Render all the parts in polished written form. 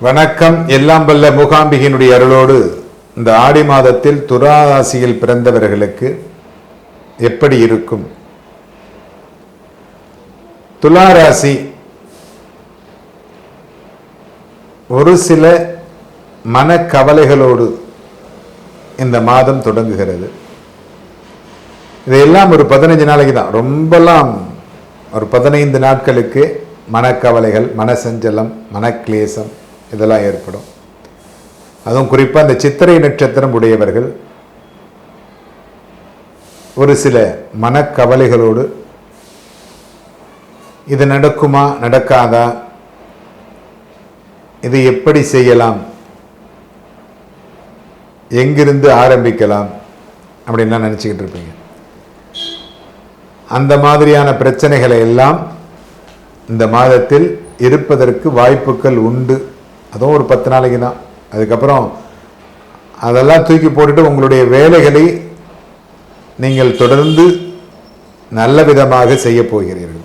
வணக்கம். எல்லாம் வல்ல மூகாம்பிகையினுடைய அருளோடு இந்த ஆடி மாதத்தில் துலா ராசியில் பிறந்தவர்களுக்கு எப்படி இருக்கும்? துலா ராசி ஒரு சில மனக்கவலைகளோடு இந்த மாதம் தொடங்குகிறது. இதையெல்லாம் ஒரு 15 நாளைக்கு தான், ரொம்பலாம் ஒரு 15 நாட்களுக்கு மனக்கவலைகள், மனசஞ்சலம், மனக்லேசம் இதெல்லாம் ஏற்படும். அதுவும் குறிப்பாக அந்த சித்திரை நட்சத்திரம் உடையவர்கள் ஒரு சில மனக்கவலைகளோடு இது நடக்குமா நடக்காதா, இது எப்படி செய்யலாம், எங்கிருந்து ஆரம்பிக்கலாம் அப்படின்லாம் நினச்சிக்கிட்டு இருப்பீங்க. அந்த மாதிரியான பிரச்சனைகளை எல்லாம் இந்த மாதத்தில் இருப்பதற்கு வாய்ப்புகள் உண்டு. அதுவும் ஒரு 10 நாளைக்கு தான். அதுக்கப்புறம் அதெல்லாம் தூக்கி போட்டுட்டு உங்களுடைய வேலைகளை நீங்கள் தொடர்ந்து நல்ல விதமாக செய்ய போகிறீர்கள்.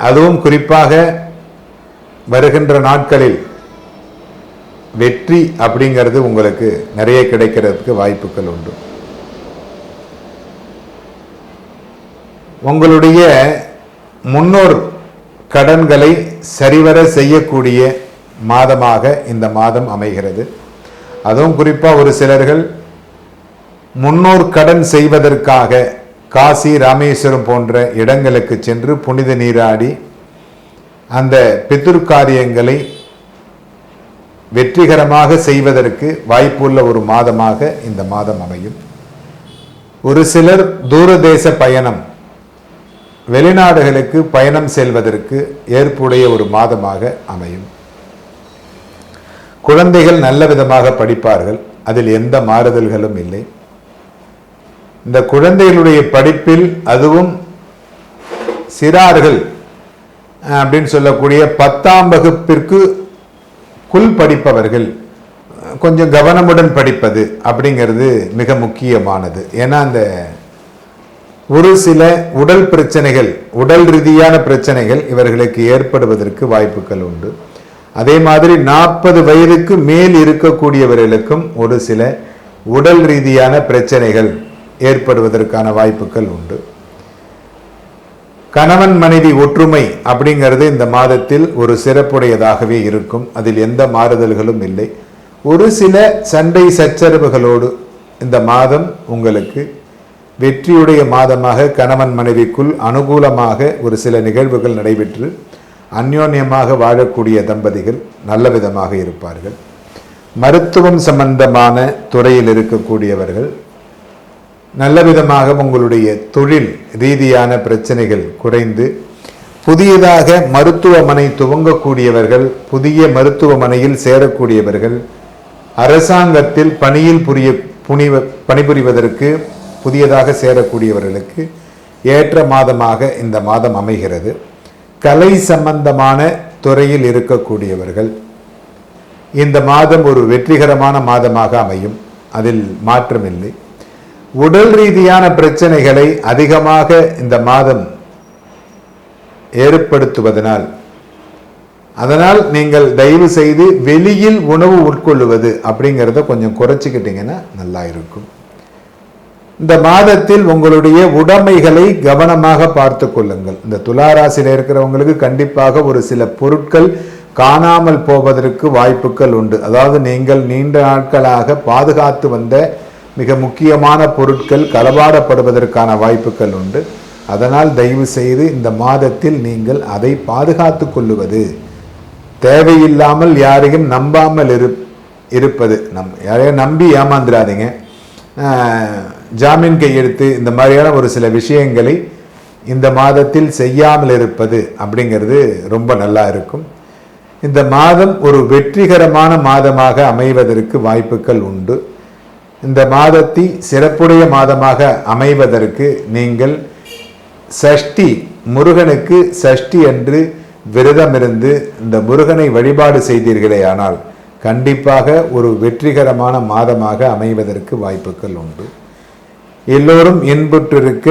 அதுவும் குறிப்பாக வருகின்ற நாட்களில் வெற்றி அப்படிங்கிறது உங்களுக்கு நிறைய கிடைக்கிறதுக்கு வாய்ப்புகள் உண்டு. உங்களுடைய முன்னோர் கடன்களை சரிவர செய்யக்கூடிய மாதமாக இந்த மாதம் அமைகிறது. அதுவும் குறிப்பாக ஒரு சிலர்கள் முன்னோர் கடன் செய்வதற்காக காசி, ராமேஸ்வரம் போன்ற இடங்களுக்கு சென்று புனித நீராடி அந்த பித்ரு காரியங்களை வெற்றிகரமாக செய்வதற்கு வாய்ப்புள்ள ஒரு மாதமாக இந்த மாதம் அமையும். ஒரு சிலர் தூரதேச பயணம், வெளிநாடுகளுக்கு பயணம் செல்வதற்கு ஏற்புடைய ஒரு மாதமாக அமையும். குழந்தைகள் நல்ல விதமாக படிப்பார்கள், அதில் எந்த மாறுதல்களும் இல்லை. இந்த குழந்தைகளுடைய படிப்பில் அதுவும் சிறார்கள் அப்படின்னு சொல்லக்கூடிய 10ஆம் வகுப்பிற்கு படிப்பவர்கள் கொஞ்சம் கவனமுடன் படிப்பது அப்படிங்கிறது மிக முக்கியமானது. ஏன்னா அந்த ஒரு சில உடல் பிரச்சனைகள், உடல் ரீதியான பிரச்சனைகள் இவர்களுக்கு ஏற்படுவதற்கு வாய்ப்புகள் உண்டு. அதே மாதிரி 40 வயதுக்கு மேல் இருக்கக்கூடியவர்களுக்கும் ஒரு சில உடல் ரீதியான பிரச்சனைகள் ஏற்படுவதற்கான வாய்ப்புகள் உண்டு. கணவன் மனைவி ஒற்றுமை அப்படிங்கிறது இந்த மாதத்தில் ஒரு சிறப்புடையதாகவே இருக்கும். அதில் எந்த மாறுதல்களும் இல்லை. ஒரு சில சண்டை சச்சரவுகளோடு இந்த மாதம் உங்களுக்கு வெற்றியுடைய மாதமாக, கணவன் மனைவிக்குள் அனுகூலமாக ஒரு சில நிகழ்வுகள் நடைபெற்று அந்யோன்யமாக வாழக்கூடிய தம்பதிகள் நல்ல விதமாக இருப்பார்கள். மருத்துவம் சம்பந்தமான துறையில் இருக்கக்கூடியவர்கள் நல்ல விதமாக உங்களுடைய தொழில் ரீதியான பிரச்சனைகள் குறைந்து புதியதாக மருத்துவமனை துவங்கக்கூடியவர்கள், புதிய மருத்துவமனையில் சேரக்கூடியவர்கள், அரசாங்கத்தில் பணியில் பணிபுரிவதற்கு புதியதாக சேரக்கூடியவர்களுக்கு ஏற்ற மாதமாக இந்த மாதம் அமைகிறது. கலை சம்பந்தமான துறையில் இருக்கக்கூடியவர்கள் இந்த மாதம் ஒரு வெற்றிகரமான மாதமாக அமையும். அதில் மாற்றமில்லை. உடல் ரீதியான பிரச்சனைகளை அதிகமாக இந்த மாதம் ஏற்படுத்துவதனால், அதனால் நீங்கள் தயவு செய்து வெளியில் உணவு உட்கொள்ளுவது அப்படிங்கிறத கொஞ்சம் குறைச்சிக்கிட்டீங்கன்னா நல்லா இருக்கும். இந்த மாதத்தில் உங்களுடைய உடைமைகளை கவனமாக பார்த்து கொள்ளுங்கள். இந்த துளாராசியில் இருக்கிறவங்களுக்கு கண்டிப்பாக ஒரு சில பொருட்கள் காணாமல் போவதற்கு வாய்ப்புகள் உண்டு. அதாவது நீங்கள் நீண்ட நாட்களாக பாதுகாத்து வந்த மிக முக்கியமான பொருட்கள் களவாடப்படுவதற்கான வாய்ப்புகள் உண்டு. அதனால் தயவு செய்து இந்த மாதத்தில் நீங்கள் அதை பாதுகாத்து கொள்ளுவது, தேவையில்லாமல் யாரையும் நம்பாமல் இருப்பது, யாரையும் நம்பி ஏமாந்துடாதீங்க. ஜாமீன் கையெழுத்து இந்த மாதிரியான ஒரு சில விஷயங்களை இந்த மாதத்தில் செய்யாமல் இருப்பது அப்படிங்கிறது ரொம்ப நல்லா இருக்கும். இந்த மாதம் ஒரு வெற்றிகரமான மாதமாக அமைவதற்கு வாய்ப்புகள் உண்டு. இந்த மாதத்தை சிறப்புடைய மாதமாக அமைவதற்கு நீங்கள் சஷ்டி, முருகனுக்கு சஷ்டி அன்று விரதமிருந்து இந்த முருகனை வழிபாடு செய்தீர்களே ஆனால் கண்டிப்பாக ஒரு வெற்றிகரமான மாதமாக அமைவதற்கு வாய்ப்புகள் உண்டு. எல்லோரும் இன்புற்றிருக்க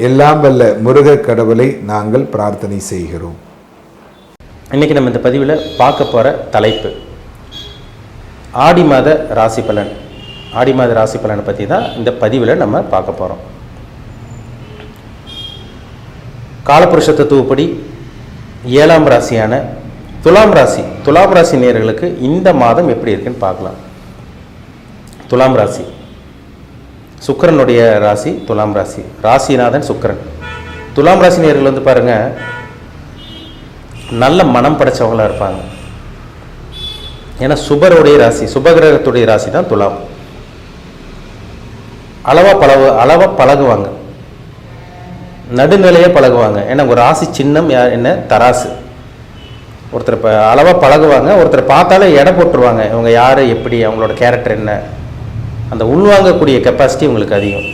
எல்லாம் வல்ல முருக கடவுளை நாங்கள் பிரார்த்தனை செய்கிறோம். இன்றைக்கி நம்ம இந்த பதிவில் பார்க்க போகிற தலைப்பு ஆடி மாத ராசி பலன். ஆடி மாத ராசி பலனை பற்றி தான் இந்த பதிவில் நம்ம பார்க்க போகிறோம். காலபுருஷ தத்துவப்படி 7ஆம் ராசியான துலாம் ராசி நேயர்களுக்கு இந்த மாதம் எப்படி இருக்குன்னு பார்க்கலாம். துலாம் ராசி சுக்கிரனுடைய ராசி. துலாம் ராசி ராசிநாதன் சுக்கிரன். துலாம் ராசி நேயர்கள் வந்து பாருங்கள், நல்ல மனம் படைச்சவங்களாக இருப்பாங்க. ஏன்னா சுபருடைய ராசி, சுபகிரகத்துடைய ராசி தான் துலாம். அளவாக பழகுவாங்க, நடுநிலையாக பழகுவாங்க. ஏன்னா ஒரு ராசி சின்னம் என்ன தராசு. ஒருத்தர் இப்போ அளவாக பழகுவாங்க, ஒருத்தர் பார்த்தாலே எடை போட்டுருவாங்க. இவங்க யார், எப்படி, அவங்களோட கேரக்டர் என்ன, அந்த உள்வாங்கக்கூடிய கெப்பாசிட்டி உங்களுக்கு அதிகம்.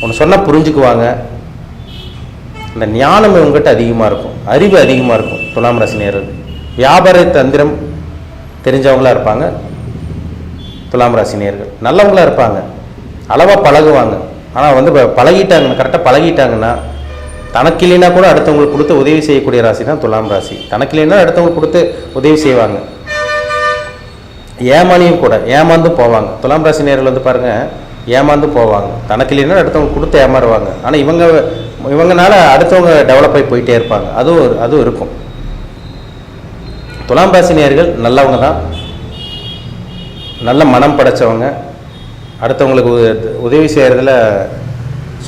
ஒன்று சொன்னால் புரிஞ்சுக்குவாங்க. இந்த ஞானம் இவங்ககிட்ட அதிகமாக இருக்கும், அறிவு அதிகமாக இருக்கும். துலாம் ராசி நேயர்கள் வியாபார தந்திரம் தெரிஞ்சவங்களாக இருப்பாங்க. துலாம் ராசி நேயர்கள் நல்லவங்களாக இருப்பாங்க, அளவாக பழகுவாங்க. ஆனால் வந்து பழகிட்டாங்கன்னா, கரெக்டாக பழகிட்டாங்கன்னா தனக்கு இல்லைன்னா கூட அடுத்தவங்களுக்கு கொடுத்து உதவி செய்யக்கூடிய ராசி தான் துலாம் ராசி. தனக்கு இல்லைன்னா அடுத்தவங்களுக்கு கொடுத்து உதவி செய்வாங்க. ஏமானியும் கூட ஏமாந்தும் போவாங்க. துலாம் ராசி நேயர்கள் வந்து பாருங்கள், ஏமாந்து போவாங்க. தனக்கு இல்லைன்னா அடுத்தவங்க கொடுத்து ஏமாறுவாங்க. ஆனால் இவங்கனால அடுத்தவங்க டெவலப் ஆகி போயிட்டே இருப்பாங்க. அதுவும் இருக்கும். துலாம் ராசி நேயர்கள் நல்லவங்க தான், நல்ல மனம் படைச்சவங்க. அடுத்தவங்களுக்கு உதவி செய்கிறதுல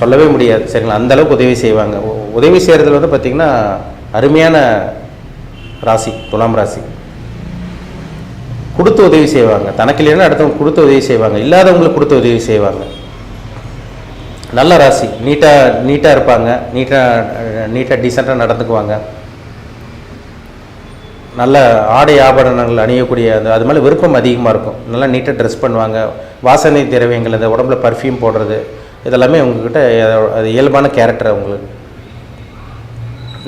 சொல்லவே முடியாது, சரிங்களா? அந்தளவுக்கு உதவி செய்வாங்க. உதவி செய்கிறதுல வந்து பார்த்திங்கன்னா அருமையான ராசி துலாம் ராசி. கொடுத்து உதவி செய்வாங்க. தனக்கு இல்லைன்னா அடுத்தவங்க கொடுத்து உதவி செய்வாங்க, இல்லாதவங்களுக்கு கொடுத்து உதவி செய்வாங்க. நல்ல ராசி. நீட்டாக இருப்பாங்க, நீட்டாக டீசெண்டாக நடந்துக்குவாங்க. நல்ல ஆடை ஆபரணங்கள் அணியக்கூடிய அது மேலே விருப்பம் அதிகமாக இருக்கும். நல்லா நீட்டாக ட்ரெஸ் பண்ணுவாங்க. வாசனை திரவியங்கள், இந்த உடம்புல பர்ஃப்யூம் போடுறது, இதெல்லாமே உங்ககிட்ட அது இயல்பான கேரக்டர் அவங்களுக்கு.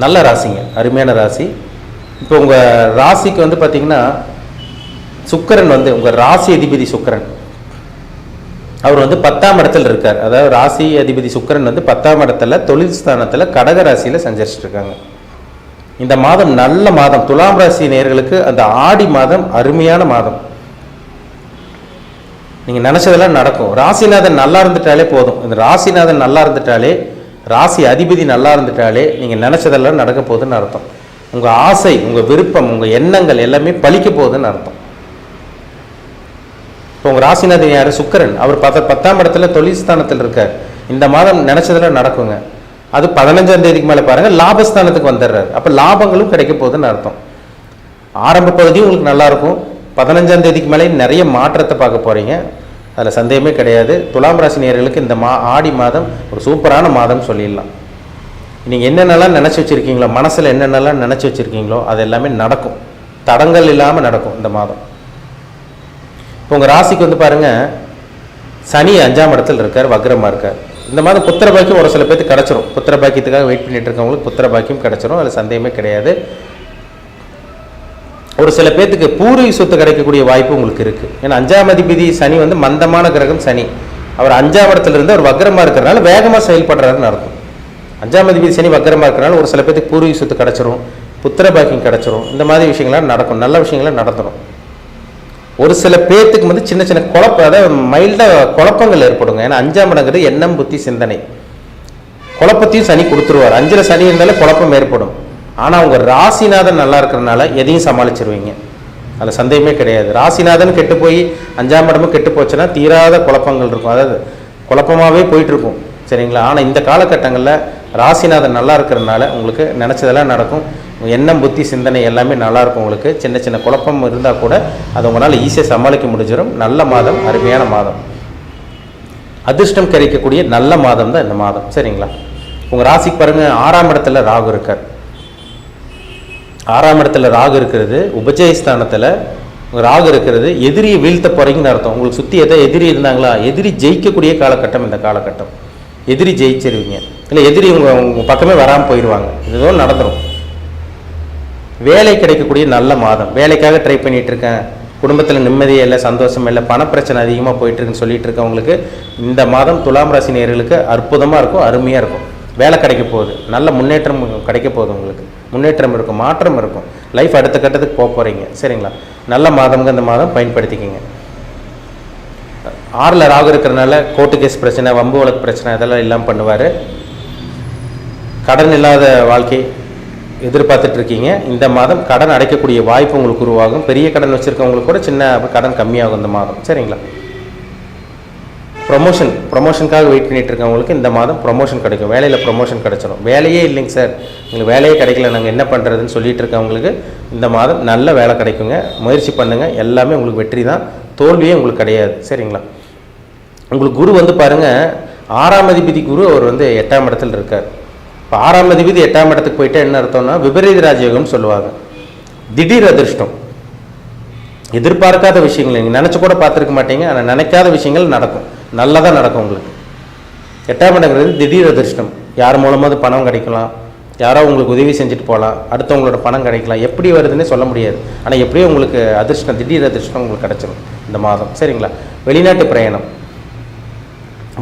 நல்ல ராசிங்க, அருமையான ராசி. இப்போ உங்கள் ராசிக்கு வந்து பார்த்திங்கன்னா சுக்கிரன் வந்து உங்கள் ராசி அதிபதி சுக்கிரன், அவர் வந்து 10ஆம் இடத்துல இருக்கார். அதாவது ராசி அதிபதி சுக்கிரன் வந்து 10ஆம் இடத்துல தொழில் ஸ்தானத்தில் கடக ராசியில் சஞ்சரிச்சுட்டு இருக்காங்க. இந்த மாதம் நல்ல மாதம். துலாம் ராசி நேயர்களுக்கு அந்த ஆடி மாதம் அருமையான மாதம். நீங்கள் நினச்சதெல்லாம் நடக்கும். ராசிநாதன் நல்லா இருந்துட்டாலே போதும். இந்த ராசிநாதன் நல்லா இருந்துட்டாலே, ராசி அதிபதி நல்லா இருந்துட்டாலே நீங்கள் நினச்சதெல்லாம் நடக்க போகுதுன்னு அர்த்தம். உங்கள் ஆசை, உங்கள் விருப்பம், உங்கள் எண்ணங்கள் எல்லாமே பலிக்க போகுதுன்னு அர்த்தம். இப்போ உங்கள் ராசிநாதன் யார்? சுக்கிரன். அவர் 10ஆம் இடத்துல தொழில் ஸ்தானத்தில் இருக்கார். இந்த மாதம் நினச்சதெல்லாம் நடக்குங்க. அது 15ஆம் தேதிக்கு மேலே பாருங்கள், லாபஸ்தானத்துக்கு வந்துடுறாரு. அப்போ லாபங்களும் கிடைக்க போகுதுன்னு அர்த்தம். ஆரம்ப பகுதியும் உங்களுக்கு நல்லாயிருக்கும். 15ஆம் தேதிக்கு மேலே நிறைய மாற்றத்தை பார்க்க போகிறீங்க, அதில் சந்தேகமே கிடையாது. துலாம் ராசி நேயர்களுக்கு இந்த ஆடி மாதம் ஒரு சூப்பரான மாதம் சொல்லிடலாம். நீங்கள் என்னென்னலாம் நினச்சி வச்சுருக்கீங்களோ, மனசில் என்னென்னலாம் நினச்சி வச்சுருக்கீங்களோ அது எல்லாமே நடக்கும், தடங்கள் இல்லாமல் நடக்கும் இந்த மாதம். இப்போ உங்கள் ராசிக்கு வந்து பாருங்கள், சனி 5ஆம் இடத்துல இருக்கார், வக்ரமாக இருக்கார். இந்த மாதம் புத்திர பாக்கியம் ஒரு சில பேருக்கு கிடச்சிரும். புத்திர பாக்கியத்துக்காக வெயிட் பண்ணிட்டு இருக்கவங்களுக்கு புத்திர பாக்கியம் கிடச்சிரும், அதில் சந்தேகமே கிடையாது. ஒரு சில பேர்த்துக்கு பூர்வீக சொத்து கிடைக்கக்கூடிய வாய்ப்பு உங்களுக்கு இருக்குது. ஏன்னா 5ஆம் அதிபதி சனி வந்து மந்தமான கிரகம் சனி. அவர் 5ஆம் இடத்துல இருந்து அவர் வக்ரமாக இருக்கிறனால வேகமாக செயல்படுறாருன்னு அர்த்தம். 5ஆம் அதிபதி சனி வக்ரமாக இருக்கிறனால ஒரு சில பேர்த்துக்கு பூர்வீக சொத்து கிடச்சிரும், புத்திர பாக்கியம் கிடச்சிரும். இந்த மாதிரி விஷயங்கள்லாம் நடக்கும், நல்ல விஷயங்கள்லாம் நடந்துடும். ஒரு சில பேர்த்துக்கு வந்து சின்ன சின்ன அதாவது மைல்டாக குழப்பங்கள் ஏற்படுங்க. ஏன்னா 5ஆம் இடங்கிறது எண்ணம், புத்தி, சிந்தனை. குழப்பத்தையும் சனி கொடுத்துருவார். 5ல் சனி இருந்தாலே குழப்பம் ஏற்படும். ஆனால் உங்கள் ராசிநாதன் நல்லா இருக்கிறனால எதையும் சமாளிச்சிருவீங்க, அதில் சந்தேகமே கிடையாது. ராசிநாதன் கெட்டு போய் 5ஆம் இடமும் கெட்டு போச்சுன்னா தீராத குழப்பங்கள் இருக்கும், அதாவது குழப்பமாகவே போயிட்டுருக்கும், சரிங்களா? ஆனால் இந்த காலகட்டங்களில் ராசிநாதன் நல்லா இருக்கிறதுனால உங்களுக்கு நினச்சதெல்லாம் நடக்கும். எண்ணம், புத்தி, சிந்தனை எல்லாமே நல்லாயிருக்கும். உங்களுக்கு சின்ன சின்ன குழப்பம் இருந்தால் கூட அதை உங்களால் ஈஸியாக சமாளிக்க முடிஞ்சிடும். நல்ல மாதம், அருமையான மாதம், அதிர்ஷ்டம் கிடைக்கக்கூடிய நல்ல மாதம் தான் இந்த மாதம், சரிங்களா? உங்கள் ராசிக்கு பாருங்கள், 6ஆம் இடத்துல ராகு இருக்கார். 6ஆம் இடத்துல ராகு இருக்கிறது, உபஜயஸ்தானத்தில் ராகு இருக்கிறது. எதிரியை வீழ்த்த போகிறீங்கன்னு அர்த்தம். உங்களுக்கு சுற்றி எதிரி இருந்தாங்களா, எதிரி ஜெயிக்கக்கூடிய காலகட்டம் இந்த காலகட்டம். எதிரி ஜெயிச்சிருவீங்க, இல்லை எதிரி உங்கள் பக்கமே வராமல் போயிடுவாங்க. இதுவும் நடந்துடும். வேலை கிடைக்கக்கூடிய நல்ல மாதம். வேலைக்காக ட்ரை பண்ணிகிட்டு இருக்கேன், குடும்பத்தில் நிம்மதியே இல்லை, சந்தோஷம் இல்லை, பணப்பிரச்சனை அதிகமாக போயிட்டுருக்குன்னு சொல்லிட்டு இருக்கவங்களுக்கு இந்த மாதம் துலாம் ராசி நேயர்களுக்கு அற்புதமாக இருக்கும், அருமையாக இருக்கும். வேலை கிடைக்க போகுது, நல்ல முன்னேற்றம் கிடைக்க போகுது உங்களுக்கு. முன்னேற்றம் இருக்கும், மாற்றம் இருக்கும். லைஃப் அடுத்த கட்டத்துக்கு போக போகிறீங்க. சரிங்களா? நல்ல மாதம்ங்க இந்த மாதம் பயன்படுத்திக்கிங்க. 6ல் ராகு இருக்கிறனால கோர்ட்டு கேஸ் பிரச்சனை, வம்பு வழக்கு பிரச்சனை இதெல்லாம் இல்லாமல் பண்ணுவார். கடன் இல்லாத வாழ்க்கை எதிர்பார்த்துட்டு இருக்கீங்க. இந்த மாதம் கடன் அடைக்கக்கூடிய வாய்ப்பு உங்களுக்கு உருவாகும். பெரிய கடன் வச்சுருக்கவங்களுக்கு கூட சின்ன கடன் கம்மியாகும் இந்த மாதம். சரிங்களா? ப்ரொமோஷனுக்காக வெயிட் பண்ணிட்டு இருக்கவங்களுக்கு இந்த மாதம் ப்ரொமோஷன் கிடைக்கும். வேலையில் ப்ரொமோஷன் கிடைச்சிடும். வேலையே இல்லைங்க சார், எங்களுக்கு வேலையே கிடைக்கல, நாங்கள் என்ன பண்ணுறதுன்னு சொல்லிட்டு இருக்கவங்களுக்கு இந்த மாதம் நல்ல வேலை கிடைக்குங்க. முயற்சி பண்ணுங்கள், எல்லாமே உங்களுக்கு வெற்றி தான், தோல்வியே உங்களுக்கு கிடையாது. சரிங்களா? உங்களுக்கு குரு வந்து பாருங்கள், 6ஆம் அதிபதி குரு அவர் வந்து 8ஆம் இடத்துல இருக்கார். இப்போ 6ஆம் அதிபதி 8ஆம் இடத்துக்கு போயிட்டு என்ன அர்த்தம்னா விபரீத ராஜயோகம்னு சொல்லுவாங்க. திடீர் அதிர்ஷ்டம், எதிர்பார்க்காத விஷயங்கள் நீங்கள் நினச்சி கூட பார்த்துருக்க மாட்டீங்க, ஆனால் நினைக்காத விஷயங்கள் நடக்கும், நல்லதாக நடக்கும் உங்களுக்கு. 8ஆம் இடங்கிறது திடீர் அதிர்ஷ்டம். யார் மூலமாவது பணம் கிடைக்கலாம், யாரோ உங்களுக்கு உதவி செஞ்சுட்டு போகலாம், அடுத்தவங்களோட பணம் கிடைக்கலாம், எப்படி வருதுன்னே சொல்ல முடியாது. ஆனால் எப்படியோ உங்களுக்கு அதிர்ஷ்டம், திடீர் அதிர்ஷ்டம் உங்களுக்கு கிடச்சிடும் இந்த மாதம். சரிங்களா? வெளிநாட்டு பிரயாணம்,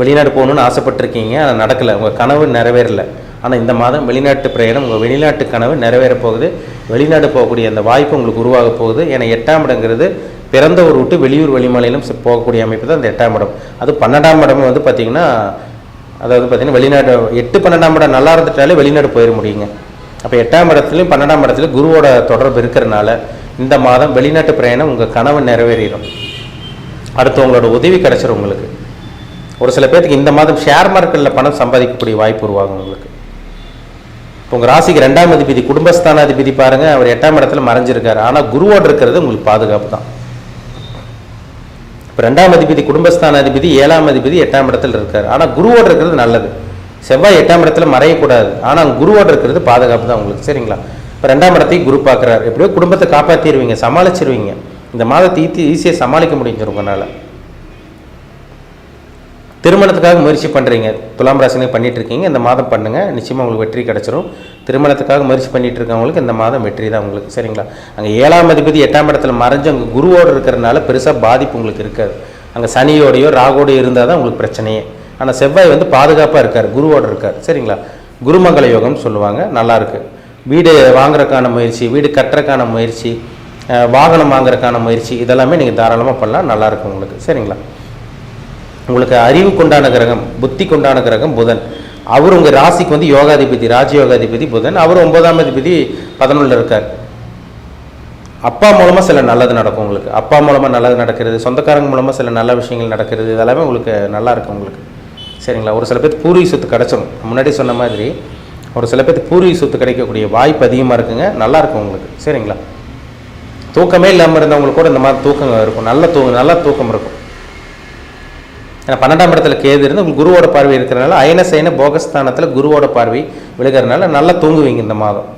வெளிநாடு போகணுன்னு ஆசைப்பட்டிருக்கீங்க, ஆனால் நடக்கலை, உங்கள் கனவு நிறைவேறலை. ஆனால் இந்த மாதம் வெளிநாட்டு பிரயாணம், உங்கள் வெளிநாட்டு கனவு நிறைவேற போகுது. வெளிநாடு போகக்கூடிய அந்த வாய்ப்பு உங்களுக்கு உருவாக போகுது. ஏன்னா 8ஆம் இடங்கிறது பிறந்த ஊர் விட்டு வெளியூர் வெளிமாநிலம் போகக்கூடிய அமைப்பு தான் இந்த 8ஆம் இடம். அது 12ஆம் இடம் வந்து பார்த்திங்கன்னா, அதாவது பார்த்திங்கன்னா வெளிநாடு 8, 12ஆம் இடம் நல்லா இருந்துட்டாலே வெளிநாடு போயிட முடியுங்க. அப்போ 8ஆம் இடத்துலையும் 12ஆம் இடத்துலையும் குருவோட தொடர்பு இருக்கிறனால இந்த மாதம் வெளிநாட்டு பிரயாணம் உங்கள் கனவு நிறைவேறிடும். அடுத்து உங்களோட உதவி கிடைச்சிடும் உங்களுக்கு. ஒரு சில பேருக்கு இந்த மாதம் ஷேர் மார்க்கெட்டில் பணம் சம்பாதிக்கக்கூடிய வாய்ப்பு உருவாகும் உங்களுக்கு. இப்போ உங்கள் ராசிக்கு 2ஆம் அதிபதி குடும்பஸ்தானாதிபதி பாருங்கள், அவர் 8ஆம் இடத்துல மறைஞ்சிருக்காரு. ஆனால் குருவோடு இருக்கிறது உங்களுக்கு பாதுகாப்பு தான். இப்போ 2ஆம் அதிபதி குடும்பஸ்தானாதிபதி 7ஆம் அதிபதி 8ஆம் இடத்துல இருக்கார். ஆனால் குருவோடு இருக்கிறது நல்லது. செவ்வாய் 8ஆம் இடத்துல மறையக்கூடாது, ஆனால் குருவோடு இருக்கிறது பாதுகாப்பு தான் உங்களுக்கு. சரிங்களா? இப்போ 2ஆம் இடத்தையும் குரு பார்க்குறாரு. எப்படியோ குடும்பத்தை காப்பாற்றிடுவீங்க, சமாளிச்சிருவீங்க. இந்த மாதத்தை ஈஸியாக சமாளிக்க முடிஞ்சிடும் உங்களால். திருமணத்துக்காக முயற்சி பண்ணுறீங்க, துலாம் ராசினே பண்ணிகிட்டு இருக்கீங்க, இந்த மாதம் பண்ணுங்கள், நிச்சயமாக உங்களுக்கு வெற்றி கிடச்சிரும். திருமணத்துக்காக முயற்சி பண்ணிகிட்டு இருக்கவங்களுக்கு இந்த மாதம் வெற்றி தான் உங்களுக்கு. சரிங்களா? அங்கே 7ஆம் அதிபதி 8ஆம் இடத்துல மறைஞ்சு அங்கே குருவோடு இருக்கிறனால பெருசாக பாதிப்பு உங்களுக்கு இருக்காது. அங்கே சனியோடையோ ராகோடையோ இருந்தால் தான் உங்களுக்கு பிரச்சனையே. ஆனால் செவ்வாய் வந்து பாதுகாப்பாக இருக்கார், குருவோடு இருக்கார். சரிங்களா? குருமங்கள யோகம்னு சொல்லுவாங்க, நல்லாயிருக்கு. வீடு வாங்குறதுக்கான முயற்சி, வீடு கட்டுறதுக்கான முயற்சி, வாகனம் வாங்குறதுக்கான முயற்சி, இதெல்லாமே நீங்கள் தாராளமாக பண்ணலாம், நல்லாயிருக்கும் உங்களுக்கு. சரிங்களா? உங்களுக்கு அறிவுக்குண்டான கிரகம், புத்தி கொண்டான கிரகம் புதன். அவர் உங்கள் ராசிக்கு வந்து யோகாதிபதி, ராஜயோகாதிபதி புதன். அவர் 9ஆம் அதிபதி 11ல் இருக்கார். அப்பா மூலமாக சில நல்லது நடக்கும் உங்களுக்கு. அப்பா மூலமாக நல்லது நடக்கிறது, சொந்தக்காரங்க மூலமாக சில நல்ல விஷயங்கள் நடக்கிறது, இதெல்லாமே உங்களுக்கு நல்லா இருக்கும் உங்களுக்கு. சரிங்களா? ஒரு சில பேருக்கு பூர்வீக சொத்து கிடச்சிடும். முன்னாடி சொன்ன மாதிரி ஒரு சில பேருக்கு பூர்வீக சொத்து கிடைக்கக்கூடிய வாய்ப்பு அதிகமாக இருக்குங்க, நல்லாயிருக்கும் உங்களுக்கு. சரிங்களா? தூக்கமே இல்லாமல் இருந்தவங்களுக்கு கூட இந்த மாதிரி தூக்கம் இருக்கும், நல்ல தூக்கம் இருக்கும். ஏன்னா 12ஆம் இடத்துல கேது இருந்து உங்களுக்கு குருவோட பார்வை இருக்கிறனால அயனசைன போகஸ்தானத்தில் குருவோட பார்வை விழுகிறதுனால நல்லா தூங்குவீங்க இந்த மாதம்.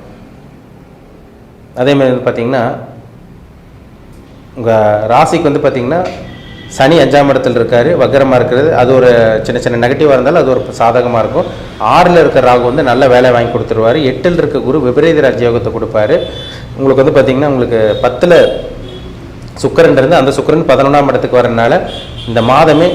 அதே மாதிரி பார்த்தீங்கன்னா உங்கள் ராசிக்கு வந்து பார்த்திங்கன்னா சனி 5ஆம் இடத்துல இருக்கார், வக்கரமாக இருக்கிறது. அது ஒரு சின்ன சின்ன நெகட்டிவாக இருந்தாலும் அது ஒரு சாதகமாக இருக்கும். 6ல் இருக்கிற ராகு வந்து நல்ல வேலை வாங்கி கொடுத்துருவார். 8ல் இருக்க குரு விபரீத ராஜயோகத்தை கொடுப்பாரு. உங்களுக்கு வந்து பார்த்திங்கன்னா உங்களுக்கு 10ல் சுக்கிரன் இருந்து அந்த சுக்கிரன் 11ஆம் இடத்துக்கு வரதுனால இந்த மாதமே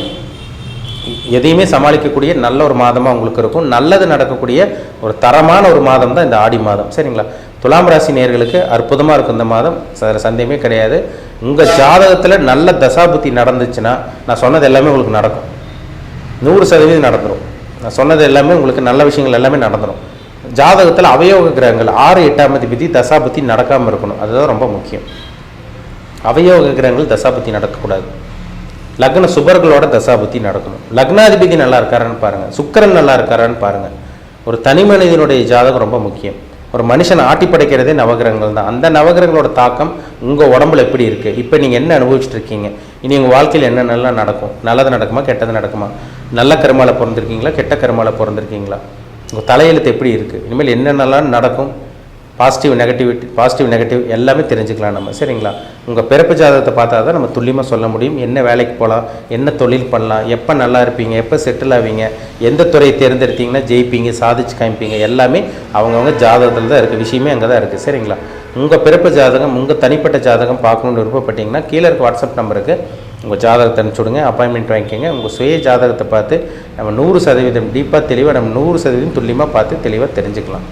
எதையுமே சமாளிக்கக்கூடிய நல்ல ஒரு மாதமாக உங்களுக்கு இருக்கும். நல்லது நடக்கக்கூடிய ஒரு தரமான ஒரு மாதம் தான் இந்த ஆடி மாதம். சரிங்களா? துலாம் ராசி நேயர்களுக்கு அற்புதமாக இருக்கும் இந்த மாதம், அதில் சந்தேகமே கிடையாது. உங்கள் ஜாதகத்தில் நல்ல தசாபுத்தி நடந்துச்சுன்னா நான் சொன்னது எல்லாமே உங்களுக்கு நடக்கும், 100% நடந்துடும். நான் சொன்னது எல்லாமே உங்களுக்கு நல்ல விஷயங்கள் எல்லாமே நடந்துடும். ஜாதகத்தில் அவயோக கிரகங்கள் 6, 8ஆம் அதிபதி தசாபுத்தி நடக்காமல் இருக்கணும், அதுதான் ரொம்ப முக்கியம். அவயோக கிரகங்கள் தசாபுத்தி நடக்கக்கூடாது. லக்ன சுபர்களோட தசாபுத்தி நடக்கணும். லக்னாதிபதி நல்லா இருக்காரான்னு பாருங்கள், சுக்கிரன் நல்லா இருக்காரான்னு பாருங்கள். ஒரு தனி மனிதனுடைய ஜாதகம் ரொம்ப முக்கியம். ஒரு மனுஷனை ஆட்டி படைக்கிறதே நவகிரகங்கள் தான். அந்த நவகிரகங்களோட தாக்கம் உங்கள் உடம்புல எப்படி இருக்குது, இப்போ நீங்கள் என்ன அனுபவிச்சுட்டு இருக்கீங்க, இனி உங்கள் வாழ்க்கையில் என்ன நல்லா நடக்கும், நல்லது நடக்குமா கெட்டது நடக்குமா, நல்ல கருமால பிறந்திருக்கீங்களா கெட்ட கருமால பிறந்திருக்கீங்களா, உங்கள் தலையெழுத்து எப்படி இருக்குது, இனிமேல் என்னென்னலாம் நடக்கும், பாசிட்டிவ் நெகட்டிவ் எல்லாமே தெரிஞ்சுக்கலாம் நம்ம. சரிங்களா? உங்கள் பிறப்பு ஜாதகத்தை பார்த்தா தான் நம்ம துல்லியமாக சொல்ல முடியும். என்ன வேலைக்கு போகலாம், என்ன தொழில் பண்ணலாம், எப்போ நல்லா இருப்பீங்க, எப்போ செட்டில் ஆவீங்க, எந்த துறையை தேர்ந்தெடுத்தீங்கன்னா ஜெயிப்பீங்க, சாதிச்சு காமிப்பீங்க, எல்லாமே அவங்கவுங்க ஜாதகத்தில் தான் இருக்குது, விஷயமே அங்கே தான் இருக்குது. சரிங்களா? உங்கள் பிறப்பு ஜாதகம், உங்கள் தனிப்பட்ட ஜாதகம் பார்க்கணுன்னு விருப்பப்பட்டீங்கன்னா கீழே இருக்க வாட்ஸ்அப் நம்பருக்கு உங்கள் ஜாதகத்தை அனுப்பிச்சுடுங்க, அப்பாயின்மெண்ட் வாங்கிக்கோங்க. உங்கள் சுய ஜாதகத்தை பார்த்து நம்ம 100% டீப்பாக தெளிவாக நம்ம 100% துல்லியமாக பார்த்து தெளிவாக தெரிஞ்சுக்கலாம்.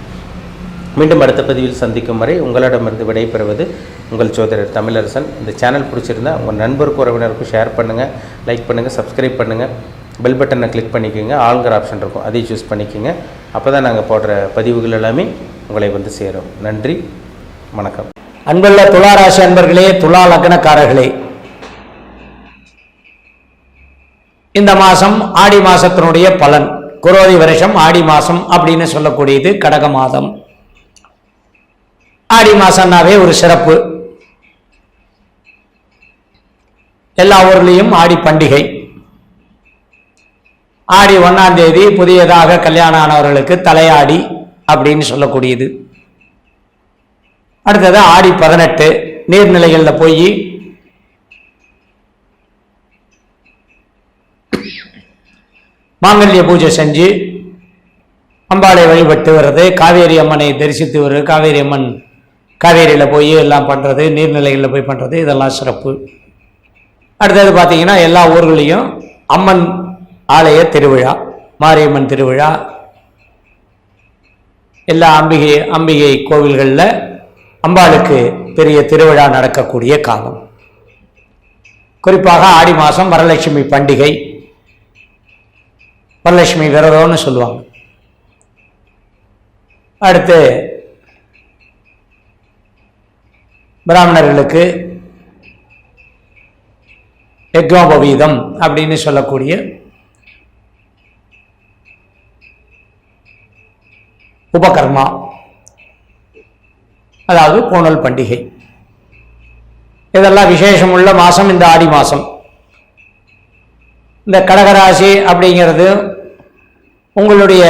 மீண்டும் அடுத்த பதிவில் சந்திக்கும் வரை உங்களிடமிருந்து விடைபெறுவது உங்கள் ஜோதிடர் தமிழரசன். இந்த சேனல் பிடிச்சிருந்தா உங்கள் நண்பருக்கும் உறவினருக்கும் ஷேர் பண்ணுங்கள், லைக் பண்ணுங்கள், சப்ஸ்கிரைப் பண்ணுங்கள், பெல் பட்டனை கிளிக் பண்ணிக்கோங்க. ஆளுங்கிற ஆப்ஷன் இருக்கும், அதையும் சூஸ் பண்ணிக்கோங்க. அப்போ தான் நாங்கள் போடுற பதிவுகள் எல்லாமே உங்களை வந்து சேரும். நன்றி, வணக்கம். அன்புள்ள துளாராசி அன்பர்களே, துலா லக்னக்காரர்களே, இந்த மாதம் ஆடி மாதத்தினுடைய பலன், குரோதி வருஷம் ஆடி மாதம் அப்படின்னு சொல்லக்கூடியது கடக மாதம். ஆடி மாதம்னாவே ஒரு சிறப்பு. எல்லா ஊர்லேயும் ஆடி பண்டிகை. ஆடி 1ஆம் தேதி புதியதாக கல்யாணம் ஆனவர்களுக்கு தலையாடி அப்படின்னு சொல்லக்கூடியது. அடுத்தது ஆடி 18 நீர்நிலைகளில் போய் மாங்கல்ய பூஜை செஞ்சு அம்பாளை வழிபட்டு வர்றது, காவேரி அம்மனை தரிசித்து வர்றது, காவேரி அம்மன் காவேரியில் போய் எல்லாம் பண்ணுறது, நீர்நிலைகளில் போய் பண்ணுறது, இதெல்லாம் சிறப்பு. அடுத்தது பார்த்தீங்கன்னா எல்லா ஊர்களையும் அம்மன் ஆலய திருவிழா, மாரியம்மன் திருவிழா, எல்லா அம்பிகை கோவில்களில் அம்பாளுக்கு பெரிய திருவிழா நடக்கக்கூடிய காலம். குறிப்பாக ஆடி மாதம் வரலட்சுமி பண்டிகை, வரலட்சுமி விரதம்னு சொல்லுவாங்க. அடுத்து பிராமணர்களுக்கு யஜ்னோபவீதம் அப்படின்னு சொல்லக்கூடிய உபகர்மா, அதாவது பூணல் பண்டிகை. இதெல்லாம் விசேஷமுள்ள மாதம் இந்த ஆடி மாதம். இந்த கடகராசி அப்படிங்கிறது உங்களுடைய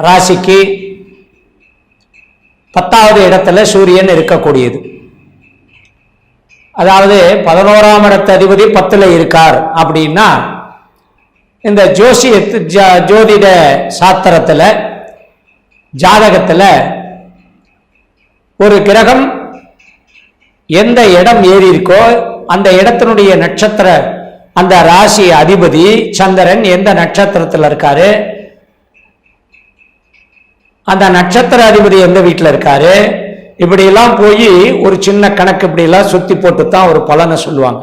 ராசிக்கு 10வது இடத்துல சூரியன் இருக்கக்கூடியது. அதாவது 11ஆம் இடத்து அதிபதி 10ல் இருக்கார் அப்படின்னா, இந்த ஜோதிட சாஸ்திரத்தில் ஜாதகத்தில் ஒரு கிரகம் எந்த இடம் ஏறி இருக்கோ அந்த இடத்தினுடைய நட்சத்திர, அந்த ராசி அதிபதி சந்திரன் எந்த நட்சத்திரத்தில் இருக்காரு, அந்த நட்சத்திர அதிபதி எந்த வீட்டில் இருக்காரு, இப்படியெல்லாம் போய் ஒரு சின்ன கணக்கு இப்படியெல்லாம் சுத்தி போட்டு தான் ஒரு பலனை சொல்லுவாங்க.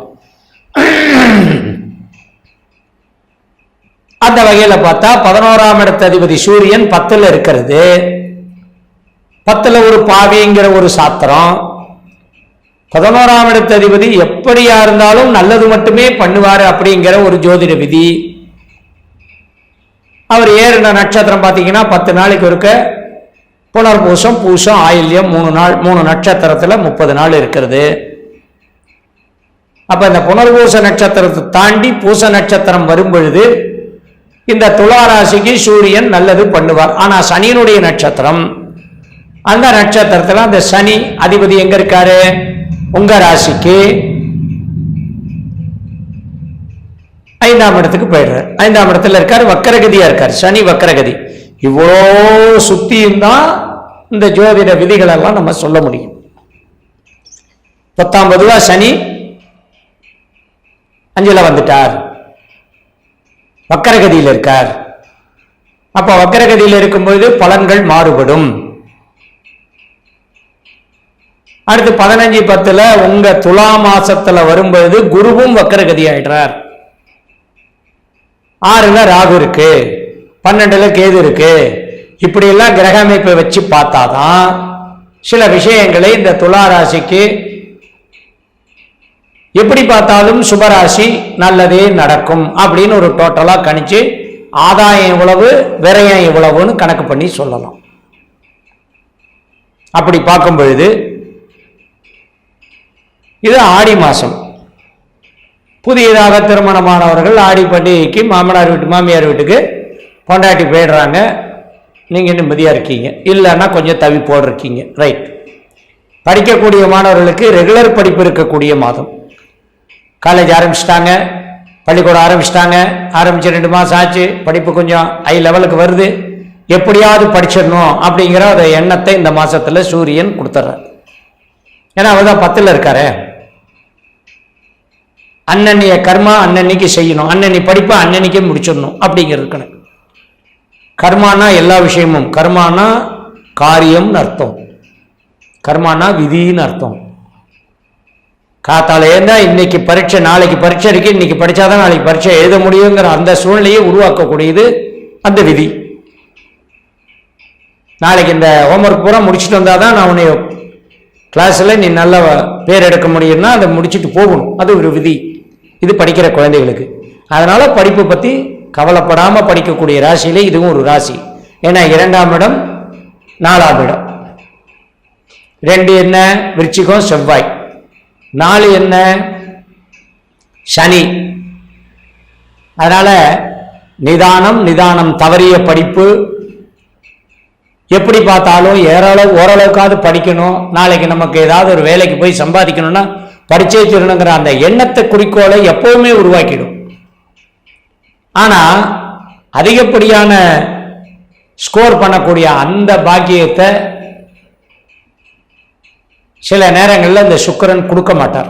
அந்த வகையில பார்த்தா 11ஆம் இடத்து அதிபதி சூரியன் 10ல் இருக்கிறது. 10ல் ஒரு பாவிங்கிற ஒரு சாத்திரம். 11ஆம் இடத்து அதிபதி எப்படியா இருந்தாலும் நல்லது மட்டுமே பண்ணுவாரு அப்படிங்கிற ஒரு ஜோதிட விதி. அவர் ஏறின நட்சத்திரம் பார்த்தீங்கன்னா 10 நாளைக்கு இருக்க புனர்பூசம், பூசம், ஆயில்யம் 3 நாள், 3 நட்சத்திரத்துல 30 நாள் இருக்கிறது. அப்ப இந்த புனர்பூச நட்சத்திரத்தை தாண்டி பூச நட்சத்திரம் வரும் பொழுது இந்த துளாராசிக்கு சூரியன் நல்லது பண்ணுவார். ஆனா சனியினுடைய நட்சத்திரம், அந்த நட்சத்திரத்துல அந்த சனி அதிபதி எங்க இருக்காரு, உங்க ராசிக்கு 5ஆம் இடத்துக்கு போயிடுறார். 5ஆம் இடத்துல இருக்காரு, வக்கரகதியா இருக்காரு, சனி வக்கரகதி. இவ்வளோ சுத்தியும் தான் இந்த ஜோதிட விதிகள் எல்லாம் நம்ம சொல்ல முடியும். 10ஆம் சனி 5ல் வந்துட்டார், வக்கரகதியில் இருக்கார். அப்ப வக்கரகதியில் இருக்கும்போது பலன்கள் மாறுபடும். அடுத்து 15/10 உங்க துலா மாசத்துல வரும்போது குருவும் வக்கரகதி ஆயிடுறார். 6ல் ராகு இருக்கு, 12ல் கேது இருக்கு. இப்படி எல்லாம் கிரக அமைப்பை வச்சு பார்த்தாதான் சில விஷயங்களை இந்த துலா ராசிக்கு எப்படி பார்த்தாலும் சுபராசி நல்லதே நடக்கும் அப்படின்னு ஒரு டோட்டலா கணிச்சு ஆதாயம் இவ்வளவு விரயம் இவ்வளவுன்னு கணக்கு பண்ணி சொல்லலாம். அப்படி பார்க்கும் பொழுது இது ஆடி மாசம். புதியதாக திருமணமானவர்கள் ஆடி பண்டிகைக்கு மாமனார் வீட்டு மாமியார் வீட்டுக்கு பொண்டாட்டி போயிடுறாங்க. நீங்கள் நிம்மதியாக இருக்கீங்க, இல்லைன்னா கொஞ்சம் தவிப்போடு இருக்கீங்க. ரைட். படிக்கக்கூடிய மாணவர்களுக்கு ரெகுலர் படிப்பு இருக்கக்கூடிய மாதம். காலேஜ் ஆரம்பிச்சிட்டாங்க, பள்ளிக்கூடம் ஆரம்பிச்சிட்டாங்க, ஆரம்பித்து 2 மாதம் ஆச்சு, படிப்பு கொஞ்சம் ஹை லெவலுக்கு வருது, எப்படியாவது படிச்சிடணும் அப்படிங்கிற ஒரு எண்ணத்தை இந்த மாதத்தில் சூரியன் கொடுத்துட்றார். ஏன்னா அவர் தான் 10ல் இருக்காரு. அன்னன்னைய கர்மா அன்னன்னைக்கு செய்யணும், அன்னன்னி படிப்பை அன்னன்னைக்கே முடிச்சிடணும் அப்படிங்கிறது கணக்கு. கர்மானா எல்லா விஷயமும், கர்மானா காரியம் அர்த்தம். கர்மானா விதின்னு அர்த்தம். காத்தால ஏந்தா இன்னைக்கு பரீட்சை, நாளைக்கு பரீட்சை இருக்கு, இன்னைக்கு படிச்சாதான் நாளைக்கு பரீட்சை எழுத முடியுங்கிற அந்த சூழ்நிலையை உருவாக்கக்கூடியது அந்த விதி. நாளைக்கு இந்த ஹோம்ஒர்க் பூரா முடிச்சுட்டு வந்தாதான் நான் உன்னை கிளாஸ்ல நீ நல்ல பேர் எடுக்க முடியும்னா அதை முடிச்சுட்டு போகணும். அது ஒரு விதி. இது படிக்கிற குழந்தைகளுக்கு. அதனால படிப்பு பத்தி கவலைப்படாம படிக்கக்கூடிய ராசியிலே இதுவும் ஒரு ராசி. ஏன்னா 2ஆம் இடம் 4ஆம் இடம். 2 என்ன? விருச்சிகம் செவ்வாய். 4 என்ன? சனி. அதனால நிதானம் தவறிய படிப்பு. எப்படி பார்த்தாலும் ஓரளவுக்காவது படிக்கணும். நாளைக்கு நமக்கு ஏதாவது ஒரு வேலைக்கு போய் சம்பாதிக்கணும்னா படிச்சே தீரணுங்கிற அந்த எண்ணத்தை குறிக்கோளை எப்பவுமே உருவாக்கிடும். ஆனா அதிகப்படியான ஸ்கோர் பண்ணக்கூடிய அந்த பாக்கியத்தை சில நேரங்களில் இந்த சுக்கிரன் கொடுக்க மாட்டார்.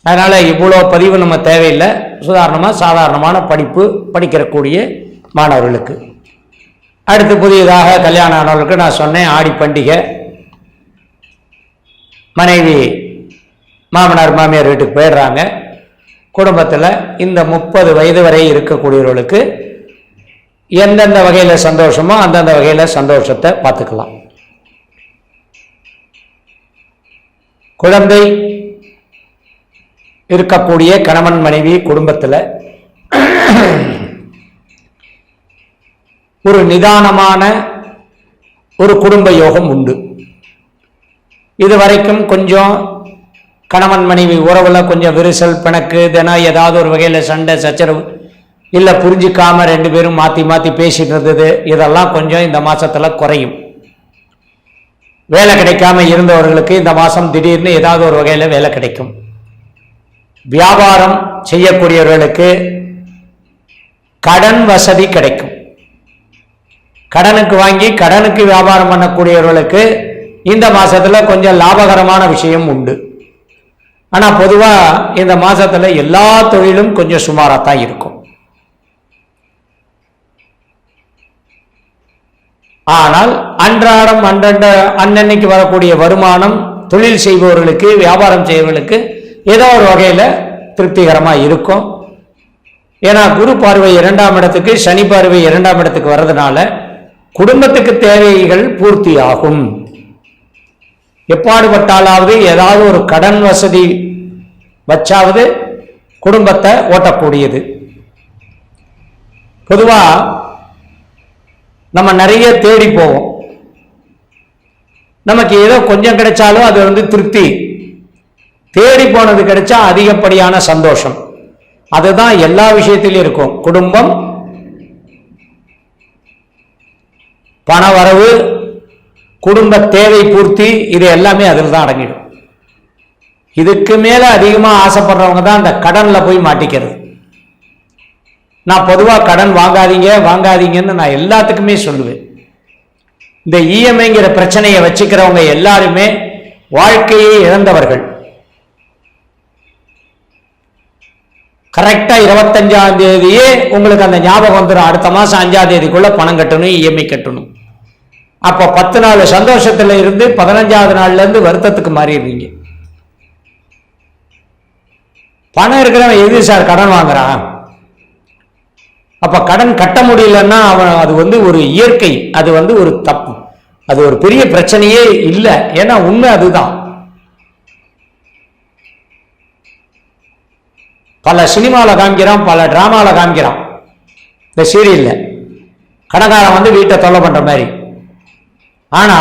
அதனால இவ்வளோ பதிவு நம்ம தேவையில்லை. சாதாரணமான படிப்பு படிக்கிறக்கூடிய மாணவர்களுக்கு. அடுத்து புதியதாக கல்யாணம் ஆனவர்களுக்கு நான் சொன்னேன், ஆடி பண்டிகை, மனைவி மாமனார் மாமியார் வீட்டுக்கு போயிடுறாங்க. குடும்பத்தில் இந்த 30 வயது வரை இருக்கக்கூடியவர்களுக்கு எந்தெந்த வகையில் சந்தோஷமோ அந்தந்த வகையில் சந்தோஷத்தை பார்த்துக்கலாம். குழந்தை இருக்கக்கூடிய கணவன் மனைவி குடும்பத்தில் ஒரு நிதானமான ஒரு குடும்ப யோகம் உண்டு. இதுவரைக்கும் கொஞ்சம் கணவன் மனைவி உறவுல கொஞ்சம் விரிசல், பிணக்கு, தினம் ஏதாவது ஒரு வகையில் சண்டை சச்சரவு, இல்லை புரிஞ்சிக்காம 2 பேரும் மாற்றி பேசிட்டு இருந்தது, இதெல்லாம் கொஞ்சம் இந்த மாசத்துல குறையும். வேலை கிடைக்காம இருந்தவர்களுக்கு இந்த மாசம் திடீர்னு ஏதாவது ஒரு வகையில் வேலை கிடைக்கும். வியாபாரம் செய்யக்கூடியவர்களுக்கு கடன் வசதி கிடைக்கும். கடனுக்கு வாங்கி கடனுக்கு வியாபாரம் பண்ணக்கூடியவர்களுக்கு இந்த மாசத்துல கொஞ்சம் லாபகரமான விஷயம் உண்டு. ஆனா பொதுவா இந்த மாசத்துல எல்லா தொழிலும் கொஞ்சம் சுமாராத்தான் இருக்கும். ஆனால் அன்றாடம் அன்னன்னைக்கு வரக்கூடிய வருமானம் தொழில் செய்பவர்களுக்கு, வியாபாரம் செய்பவர்களுக்கு ஏதோ ஒரு வகையில திருப்திகரமா இருக்கும். ஏன்னா குரு பார்வை 2ஆம் இடத்துக்கு, சனி பார்வை 2ஆம் இடத்துக்கு வர்றதுனால குடும்பத்துக்கு தேவைகள் பூர்த்தி ஆகும். எப்பாடுபட்டாலாவது ஏதாவது ஒரு கடன் வசதி வச்சாவது குடும்பத்தை ஓட்டக்கூடியது. பொதுவா நம்ம நிறைய தேடி போவோம். நமக்கு ஏதோ கொஞ்சம் கிடைச்சாலும் அது திருப்தி. தேடி போனது கிடைச்சா அதிகப்படியான சந்தோஷம். அதுதான் எல்லா விஷயத்திலும் இருக்கும். குடும்பம், பண வரவு, குடும்ப தேவை பூர்த்தி, இது எல்லாமே அதில் தான் அடங்கிடும். இதுக்கு மேல அதிகமா ஆசைப்படுறவங்க தான் அந்த கடன்ல போய் மாட்டிக்கிறது. நான் பொதுவா கடன் வாங்காதீங்கன்னு நான் எல்லாத்துக்குமே சொல்லுவேன். இந்த இஎம்ஐங்கிற பிரச்சனையை வச்சுக்கிறவங்க எல்லாருமே வாழ்க்கையை இழந்தவர்கள். கரெக்டா 25ஆம் தேதியே உங்களுக்கு அந்த ஞாபகம் வந்துடும், அடுத்த மாசம் 5ஆம் தேதிக்குள்ள பணம் கட்டணும், இஎம்ஐ கட்டணும். அப்ப 10 நாள் சந்தோஷத்துல இருந்து 15ஆவது நாள்ல இருந்து வருத்தத்துக்கு மாறிடுவீங்க. பணம் இருக்கிறவன் எது சார் கடன் வாங்குறான்? அப்ப கடன் கட்ட முடியலன்னா அவன் அது ஒரு இயற்கை, அது ஒரு தப்பு, அது ஒரு பெரிய பிரச்சனையே இல்லை. ஏன்னா உண்மை அதுதான். பல சினிமாவில் காமிக்கிறான், பல டிராமாவில் காமிக்கிறான், இந்த சீரியல்ல கடன்காரன் வீட்டை தொல்லை பண்ற மாதிரி. ஆனா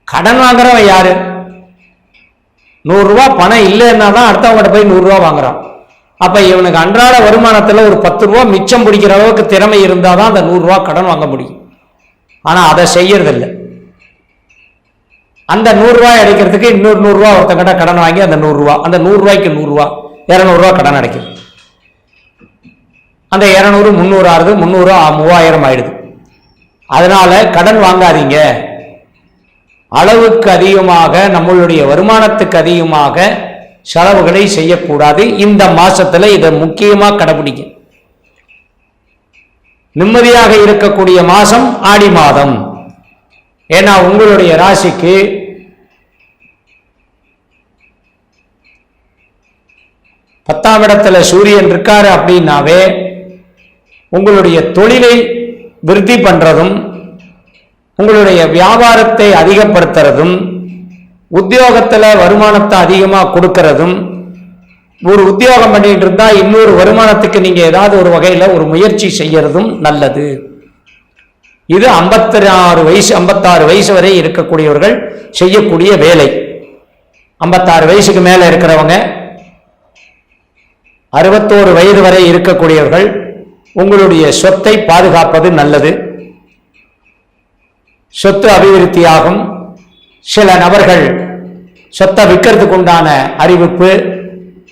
கடன் வாங்குறவன் யாரு? 100 ரூபாய் பணம் இல்லைன்னா தான் அடுத்தவங்கிட்ட போய் 100 ரூபாய் வாங்குறான். அப்ப இவனுக்கு அன்றாட வருமானத்துல ஒரு 10 ரூபாய் மிச்சம் பிடிக்கிற அளவுக்கு திறமை இருந்தாதான் அந்த 100 ரூபாய் கடன் வாங்க முடியும். ஆனா அதை செய்யறதில்லை. அந்த 100 ரூபாய் அடைக்கிறதுக்கு இன்னொரு 100 ரூபாய் ஒருத்தங்கிட்ட கடன் வாங்கி அந்த 100 ரூபாய், அந்த 100 ரூபாய்க்கு 100 ரூபாய் 200 ரூபாய் கடன் அடைக்குது. அந்த 200 300 ஆகுது, 300 3000 ஆயிடுது. அதனால கடன் வாங்காதீங்க. அளவுக்கு அதிகமாக நம்மளுடைய வருமானத்துக்கு அதிகமாக செலவுகளை செய்யக்கூடாது. இந்த மாசத்துல இதை முக்கியமா கடைபிடிக்க. நிம்மதியாக இருக்கக்கூடிய மாசம் ஆடி மாதம். ஏன்னா உங்களுடைய ராசிக்கு பத்தாம் இடத்துல சூரியன் இருக்காரு அப்படின்னாவே உங்களுடைய தொழிலை விருத்தி பண்றதும் உங்களுடைய வியாபாரத்தை அதிகப்படுத்துறதும் உத்தியோகத்துல வருமானத்தை அதிகமா கொடுக்கறதும், ஒரு உத்தியோகம் பண்ணிட்டு இருந்தா இன்னொரு வருமானத்துக்கு நீங்க ஏதாவது ஒரு வகையில ஒரு முயற்சி செய்யறதும் நல்லது. இது 56 வயசு வரை இருக்கக்கூடியவர்கள் செய்யக்கூடிய வேலை. 56 வயசுக்கு மேல இருக்கிறவங்க, 61 வயது வரை இருக்கக்கூடியவர்கள் உங்களுடைய சொத்தை பாதுகாப்பது நல்லது. சொத்து அபிவிருத்தியாகும். சில நபர்கள் சொத்தை விற்கிறதுக்கு உண்டான அறிவிப்பு,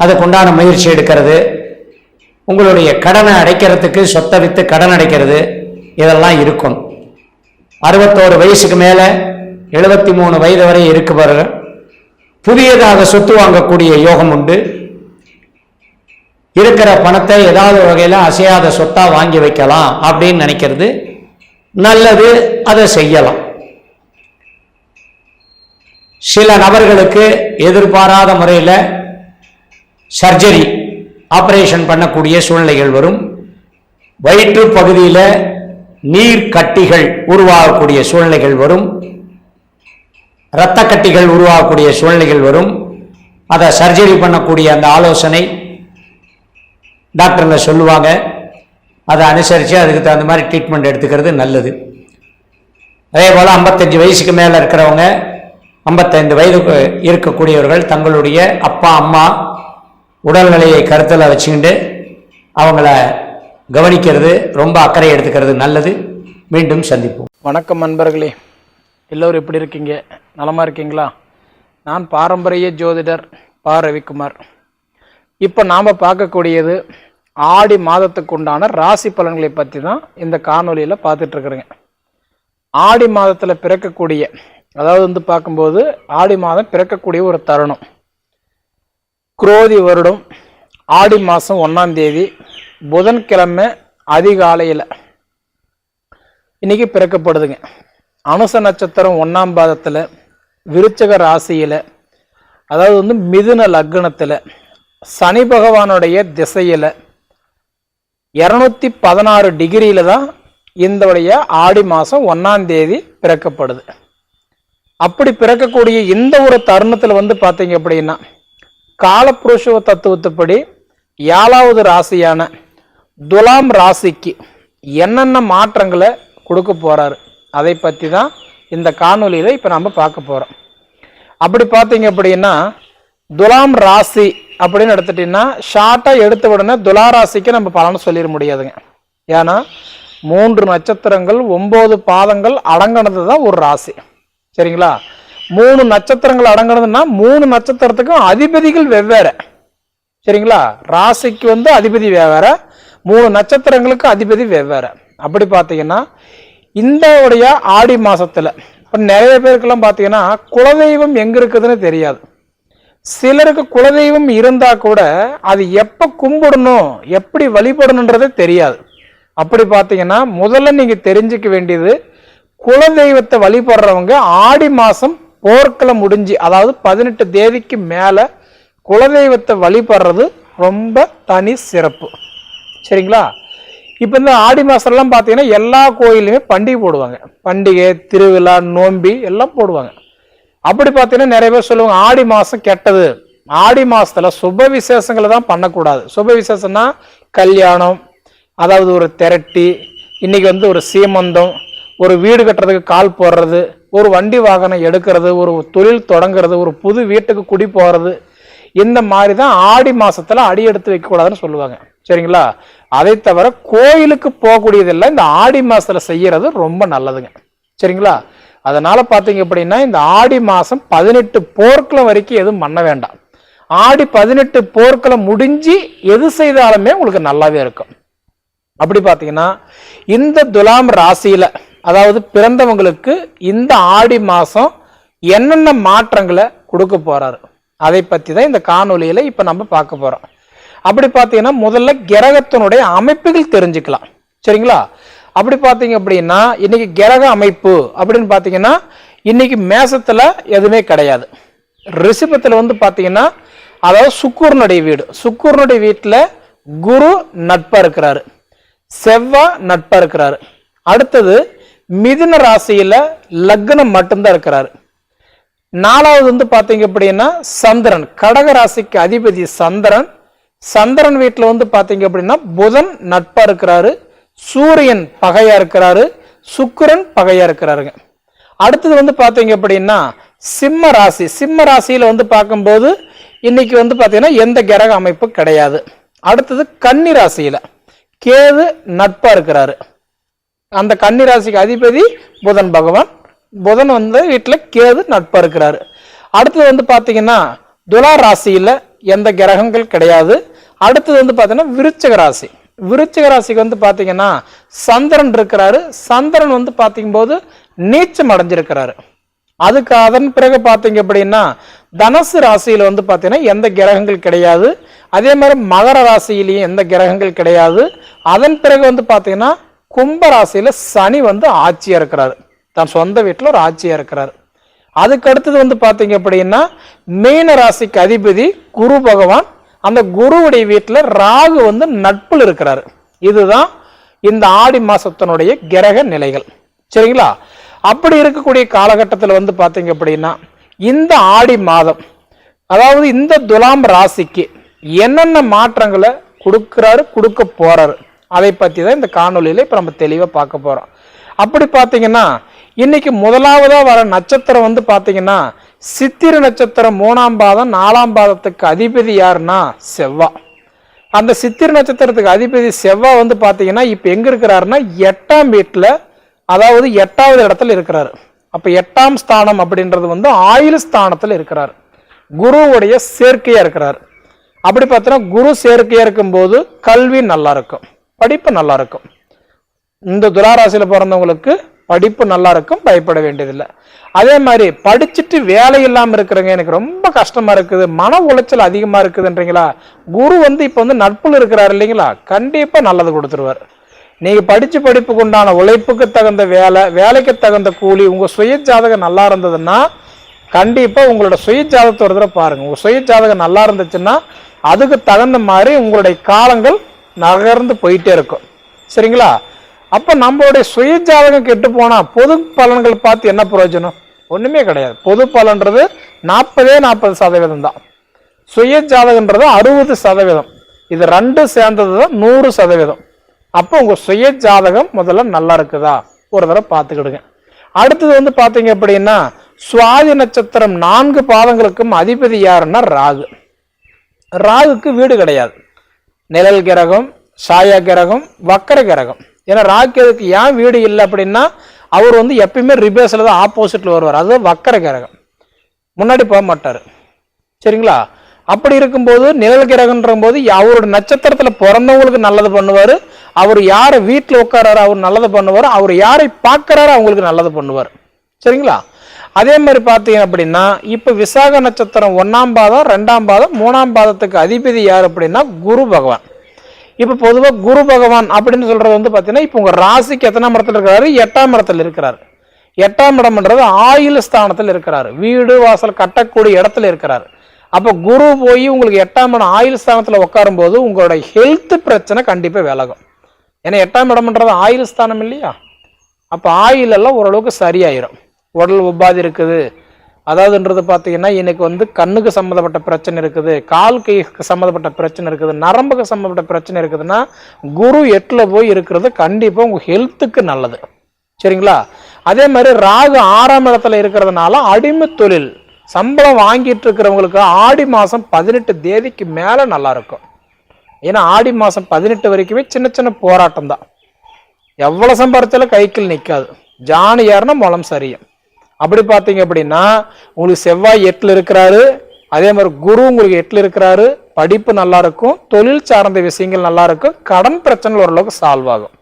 அதுக்குண்டான முயற்சி எடுக்கிறது, உங்களுடைய கடனை அடைக்கிறதுக்கு சொத்தை விற்று கடன் அடைக்கிறது, இதெல்லாம் இருக்கும். 61 வயசுக்கு மேல 73 வயது வரை இருக்கவர்கள் புதியதாக சொத்து வாங்கக்கூடிய யோகம் உண்டு. இருக்கிற பணத்தை ஏதாவது வகையில் அசையாத சொத்தா வாங்கி வைக்கலாம் அப்படின்னு நினைக்கிறது நல்லது, அதை செய்யலாம். சில நபர்களுக்கு எதிர்பாராத முறையில் சர்ஜரி, ஆபரேஷன் பண்ணக்கூடிய சூழ்நிலைகள் வரும். வயிற்று பகுதியில் நீர் கட்டிகள் உருவாகக்கூடிய சூழ்நிலைகள் வரும். இரத்த கட்டிகள் உருவாகக்கூடிய சூழ்நிலைகள் வரும். அதை சர்ஜரி பண்ணக்கூடிய அந்த ஆலோசனை டாக்டருங்க சொல்லுவாங்க. அதை அனுசரித்து அதுக்கு தகுந்த மாதிரி ட்ரீட்மெண்ட் எடுத்துக்கிறது நல்லது. அதே போல் 55 வயசுக்கு மேலே இருக்கிறவங்க, 55 வயதுக்கு இருக்கக்கூடியவர்கள் தங்களுடைய அப்பா அம்மா உடல்நிலையை கருத்தில் வச்சுக்கிட்டு அவங்கள கவனிக்கிறது, ரொம்ப அக்கறை எடுத்துக்கிறது நல்லது. மீண்டும் சந்திப்போம். வணக்கம் நண்பர்களே, எல்லோரும் எப்படி இருக்கீங்க? நலமாக இருக்கீங்களா? நான் பாரம்பரிய ஜோதிடர் பா. ரவிக்குமார். இப்போ நாம் பார்க்கக்கூடியது ஆடி மாதத்துக்கு உண்டான ராசி பலன்களை பற்றி தான் இந்த காணொலியில் பார்த்துட்ருக்குறேங்க. ஆடி மாதத்தில் பிறக்கக்கூடிய, அதாவது பார்க்கும்போது ஆடி மாதம் பிறக்கக்கூடிய ஒரு தருணம், குரோதி வருடம் ஆடி மாதம் 1ஆம் தேதி புதன்கிழமை அதிகாலையில் இன்னைக்கு பிறக்கப்படுதுங்க. அனுச நட்சத்திரம் 1ஆம் பாதத்தில் விருச்சக ராசியில், அதாவது மிதுன லக்னத்தில் சனி பகவானுடைய திசையில் 216 டிகிரியில தான் இந்தவுடைய ஆடி மாதம் 1ஆம் தேதி பிறக்கப்படுது. அப்படி பிறக்கக்கூடிய இந்த ஒரு தருணத்தில் பார்த்தீங்க அப்படின்னா காலப்புருஷ தத்துவத்துப்படி 7வது ராசியான துலாம் ராசிக்கு என்னென்ன மாற்றங்களை கொடுக்க போறாரு அதை பற்றி தான் இந்த காணொலியில் இப்போ நம்ம பார்க்க போகிறோம். அப்படி பார்த்தீங்க அப்படின்னா துலாம் ராசி அப்படின்னு எடுத்துட்டீங்கன்னா ஷார்ட்டாக எடுத்த உடனே துலா ராசிக்கு நம்ம பலனை சொல்லிட முடியாதுங்க. ஏன்னா 3 நட்சத்திரங்கள் 9 பாதங்கள் அடங்கினது தான் ஒரு ராசி. சரிங்களா? 3 நட்சத்திரங்கள் அடங்கினதுன்னா 3 நட்சத்திரத்துக்கும் அதிபதிகள் வெவ்வேறு. சரிங்களா? ராசிக்கு அதிபதி வெவ்வேறு, 3 நட்சத்திரங்களுக்கு அதிபதி வெவ்வேறு. அப்படி பார்த்தீங்கன்னா இந்த உடைய ஆடி மாசத்துல இப்போ நிறைய பேருக்கெல்லாம் பார்த்தீங்கன்னா குலதெய்வம் எங்கே இருக்குதுன்னு தெரியாது. சிலருக்கு குலதெய்வம் இருந்தா கூட அது எப்போ கும்பிடணும், எப்படி வழிபடணுன்றதே தெரியாது. அப்படி பார்த்தீங்கன்னா முதல்ல நீங்கள் தெரிஞ்சுக்க வேண்டியது, குலதெய்வத்தை வழிபடுறவங்க ஆடி மாதம் போர்க்களம் முடிஞ்சு, அதாவது 18 தேதிக்கு மேலே குலதெய்வத்தை வழிபடுறது ரொம்ப தனி சிறப்பு. சரிங்களா? இப்போ இந்த ஆடி மாதம்லாம் பார்த்தீங்கன்னா எல்லா கோயிலுமே பண்டிகை போடுவாங்க. பண்டிகை, திருவிழா, நோம்பி எல்லாம் போடுவாங்க. அப்படி பார்த்தீங்கன்னா நிறைய பேர் சொல்லுவாங்க ஆடி மாதம் கெட்டது, ஆடி மாதத்தில் சுப விசேஷங்களை தான் பண்ணக்கூடாது. சுப விசேஷம்னா கல்யாணம், அதாவது ஒரு திரட்டி, இன்னைக்கு ஒரு சீமந்தம், ஒரு வீடு கட்டுறதுக்கு கால் போடுறது, ஒரு வண்டி வாகனம் எடுக்கிறது, ஒரு தொழில் தொடங்குறது, ஒரு புது வீட்டுக்கு குடி போகிறது, இந்த மாதிரி தான் ஆடி மாதத்தில் அடி எடுத்து வைக்கக்கூடாதுன்னு சொல்லுவாங்க. சரிங்களா? அதை தவிர கோயிலுக்கு போகக்கூடியதெல்லாம் இந்த ஆடி மாதத்தில் செய்யறது ரொம்ப நல்லதுங்க. சரிங்களா? அதனால பார்த்தீங்க அப்படின்னா இந்த ஆடி மாதம் 18 போர்க்களம் வரைக்கும் எதுவும் பண்ண வேண்டாம். ஆடி 18 போர்க்களம் முடிஞ்சு எது செய்தாலுமே உங்களுக்கு நல்லாவே இருக்கும். அப்படி பார்த்தீங்கன்னா இந்த துலாம் ராசியில, அதாவது பிறந்தவங்களுக்கு இந்த ஆடி மாதம் என்னென்ன மாற்றங்களை கொடுக்க போறாரு அதை பற்றி தான் இந்த காணொலியில இப்போ நம்ம பார்க்க போறோம். அப்படி பார்த்தீங்கன்னா முதல்ல கிரகத்தினுடைய அமைப்புகள் தெரிஞ்சுக்கலாம். சரிங்களா? அப்படி பார்த்தீங்க அப்படின்னா இன்னைக்கு கிரக அமைப்பு அப்படின்னு பார்த்தீங்கன்னா இன்னைக்கு மேசத்துல எதுவுமே கிடையாது. ரிஷபத்துல வந்து பார்த்தீங்கன்னா அதாவது சுக்கிரனுடைய வீடு, சுக்கிரனுடைய வீட்டில் குரு நட்பா இருக்கிறாரு, செவ்வாய் நட்பா இருக்கிறாரு. அடுத்தது மிதுன ராசியில லக்னம் மட்டும்தான் இருக்கிறாரு. நாலாவது வந்து பார்த்தீங்க அப்படின்னா சந்திரன், கடக ராசிக்கு அதிபதி சந்திரன், சந்திரன் வீட்டில் வந்து பார்த்தீங்க அப்படின்னா புதன் நட்பா இருக்கிறாரு, சூரியன் பகையா இருக்கிறாரு, சுக்கிரன் பகையா இருக்கிறாருங்க. அடுத்தது வந்து பார்த்தீங்க அப்படின்னா சிம்ம ராசி, சிம்ம ராசியில வந்து பார்க்கும்போது இன்னைக்கு வந்து பார்த்தீங்கன்னா எந்த கிரக அமைப்பு கிடையாது. அடுத்தது கன்னி ராசியில கேது நட்பா இருக்கிறாரு, அந்த கன்னி ராசிக்கு அதிபதி புதன் பகவான், புதன் வந்து வீட்டில் கேது நட்பா இருக்கிறாரு. அடுத்தது வந்து பார்த்தீங்கன்னா துலா ராசியில எந்த கிரகங்கள் கிடையாது. அடுத்தது வந்து பார்த்தீங்கன்னா விருச்சிக ராசி, விருச்சிக ராசிக்கு வந்து பார்த்தீங்கன்னா சந்திரன் இருக்கிறாரு, சந்திரன் வந்து பார்க்கும்போது நீச்சம் அடைஞ்சிருக்கிறாரு. அதுக்கு அதன் பிறகு பார்த்தீங்க அப்படின்னா தனுசு ராசியில வந்து பார்த்தீங்கன்னா எந்த கிரகங்கள் கிடையாது. அதே மாதிரி மகர ராசியிலையும் எந்த கிரகங்கள் கிடையாது. அதன் பிறகு வந்து பார்த்தீங்கன்னா கும்ப ராசியில சனி வந்து ஆட்சியா இருக்கிறாரு, தன் சொந்த வீட்டில் ஒரு ஆட்சியா இருக்கிறாரு. அதுக்கு அடுத்தது வந்து பார்த்தீங்க அப்படின்னா மீன ராசிக்கு அதிபதி குரு பகவான், அந்த குருவுடைய வீட்டில் ராகு வந்து நட்புல இருக்கிறாரு. இதுதான் இந்த ஆடி மாசத்தினுடைய கிரக நிலைகள். சரிங்களா? அப்படி இருக்கக்கூடிய காலகட்டத்தில் வந்து பார்த்தீங்க அப்படின்னா இந்த ஆடி மாதம், அதாவது இந்த துலாம் ராசிக்கு என்னென்ன மாற்றங்களை கொடுக்கிறாரு, கொடுக்க போறாரு, அதை பற்றி தான் இந்த காணொலியில இப்ப நம்ம தெளிவாக பார்க்க போறோம். அப்படி பார்த்தீங்கன்னா இன்னைக்கு முதலாவதா வர நட்சத்திரம் வந்து பார்த்தீங்கன்னா சித்திர நட்சத்திரம் 3ஆம் பாதம் 4ஆம் பாதத்துக்கு அதிபதி யாருன்னா செவ்வாய். அந்த சித்திர நட்சத்திரத்துக்கு அதிபதி செவ்வாய் வந்து பார்த்தீங்கன்னா இப்ப எங்க இருக்கிறாருன்னா 8ஆம் வீட்டுல, அதாவது 8வது இடத்துல இருக்கிறாரு. அப்ப 8ஆம் ஸ்தானம் அப்படின்றது வந்து ஆயுள் ஸ்தானத்துல இருக்கிறார், குருவுடைய சேர்க்கையா இருக்கிறார். அப்படி பார்த்தீங்கன்னா குரு சேர்க்கையா இருக்கும்போது கல்வி நல்லா இருக்கும், படிப்பு நல்லா இருக்கும். இந்த துளாராசியில பிறந்தவங்களுக்கு படிப்பு நல்லா இருக்கும், பயப்பட வேண்டியதில்லை. அதே மாதிரி படிச்சுட்டு வேலை இல்லாம இருக்கிறவங்க, எனக்கு ரொம்ப கஷ்டமா இருக்குது, மன உளைச்சல் அதிகமா இருக்குதுன்றீங்களா, குரு வந்து இப்ப வந்து நட்புல இருக்கிறாரு இல்லைங்களா, கண்டிப்பா நல்லது கொடுத்துருவார். நீங்க படிச்சு படிப்புக்கு உண்டான உழைப்புக்கு தகுந்த வேலை, வேலைக்கு தகுந்த கூலி, உங்க சுய ஜாதகம் நல்லா இருந்ததுன்னா கண்டிப்பா உங்களோட சுய ஜாதகத்தை ஒரு தடவை பாருங்க. உங்க சுய ஜாதகம் நல்லா இருந்துச்சுன்னா அதுக்கு தகுந்த மாதிரி உங்களுடைய காலங்கள் நகர்ந்து போயிட்டே இருக்கும். சரிங்களா? அப்ப நம்மளுடைய சுய ஜாதகம் கெட்டு போனா பொது பலன்கள் பார்த்து என்ன பிரயோஜனம்? ஒண்ணுமே கிடையாது. பொது பலன்றது 40% தான், சுய ஜாதகன்றது 60%. இது ரெண்டு சேர்ந்ததுதான் 100%. அப்போ உங்க சுய ஜாதகம் முதல்ல நல்லா இருக்குதா ஒரு தடவை பார்த்துக்கிடுங்க. அடுத்தது வந்து பாத்தீங்க அப்படின்னா சுவாதி நட்சத்திரம் 4 பாதங்களுக்கும் அதிபதி யாருன்னா ராகு. ராகுக்கு வீடு கிடையாது, நிழல் கிரகம், சாயா கிரகம், வக்கர கிரகம். ஏன்னா ராகுக்கு ஏன் வீடு இல்லை அப்படின்னா அவர் வந்து எப்பயுமே ரிபேஸ்ல தான் ஆப்போசிட்ல வருவார், அது வக்கர கிரகம், முன்னாடி போக மாட்டாரு. சரிங்களா? அப்படி இருக்கும்போது நிழல் கிரகன்ற போது அவரோட நட்சத்திரத்துல பிறந்தவங்களுக்கு நல்லது பண்ணுவாரு, அவர் யாரை வீட்டில் உட்காராரு அவர் நல்லது பண்ணுவார், அவர் யாரை பார்க்கறாரு அவங்களுக்கு நல்லது பண்ணுவார். சரிங்களா? அதே மாதிரி பார்த்தீங்க அப்படின்னா இப்ப விசாக நட்சத்திரம் 1ஆம் பாதம் 2ஆம் பாதம் 3ஆம் பாதத்துக்கு அதிபதி யார் அப்படின்னா குரு பகவான். இப்ப பொதுவா குரு பகவான் அப்படின்னு சொல்றது வந்து பாத்தீங்கன்னா இப்ப உங்க ராசிக்கு எத்தனாம் இடத்துல இருக்கிறாரு? 8ஆம் இடத்துல இருக்கிறாரு. 8ஆம் இடம்ன்றது ஆயுள் ஸ்தானத்துல இருக்கிறாரு, வீடு வாசல் கட்டக்கூடிய இடத்துல இருக்கிறாரு. அப்ப குரு போய் உங்களுக்கு 8ஆம் இடம் ஆயுள் ஸ்தானத்துல உட்காரும் போது உங்களோட ஹெல்த் பிரச்சனை கண்டிப்பா விலகும். ஏன்னா 8ஆம் இடம்ன்றது ஆயுள் ஸ்தானம் இல்லையா? அப்ப ஆயுள் எல்லாம் ஓரளவுக்கு சரியாயிரும். உடல் உபாதி இருக்குது, அதாவதுன்றது பார்த்தீங்கன்னா எனக்கு வந்து கண்ணுக்கு சம்மந்தப்பட்ட பிரச்சனை இருக்குது, கால் கைக்கு சம்மந்தப்பட்ட பிரச்சனை இருக்குது, நரம்புக்கு சம்மந்தப்பட்ட பிரச்சனை இருக்குதுன்னா குரு 8ல போய் இருக்கிறது கண்டிப்பா உங்க ஹெல்த்துக்கு நல்லது. சரிங்களா? அதே மாதிரி ராகு 6ஆம் இடத்துல இருக்கிறதுனால அடிமை தொழில் சம்பளம் வாங்கிட்டு இருக்கிறவங்களுக்கு ஆடி மாசம் 18 தேதிக்கு மேல நல்லா இருக்கும். ஏன்னா ஆடி மாசம் 18 வரைக்குமே சின்ன சின்ன போராட்டம் தான், எவ்வளவு சம்பாதிச்சாலும் கைக்குள் நிற்காது, ஜானி ஏறினா மூலம் சரியும். அப்படி பார்த்தீங்க அப்படின்னா உங்களுக்கு செவ்வாய் 8ல இருக்கிறாரு, அதே மாதிரி குரு உங்களுக்கு 8ல இருக்கிறாரு, படிப்பு நல்லா இருக்கும், தொழில் சார்ந்த விஷயங்கள் நல்லா இருக்கும், கடன் பிரச்சனை ஓரளவுக்கு சால்வ் ஆகும்.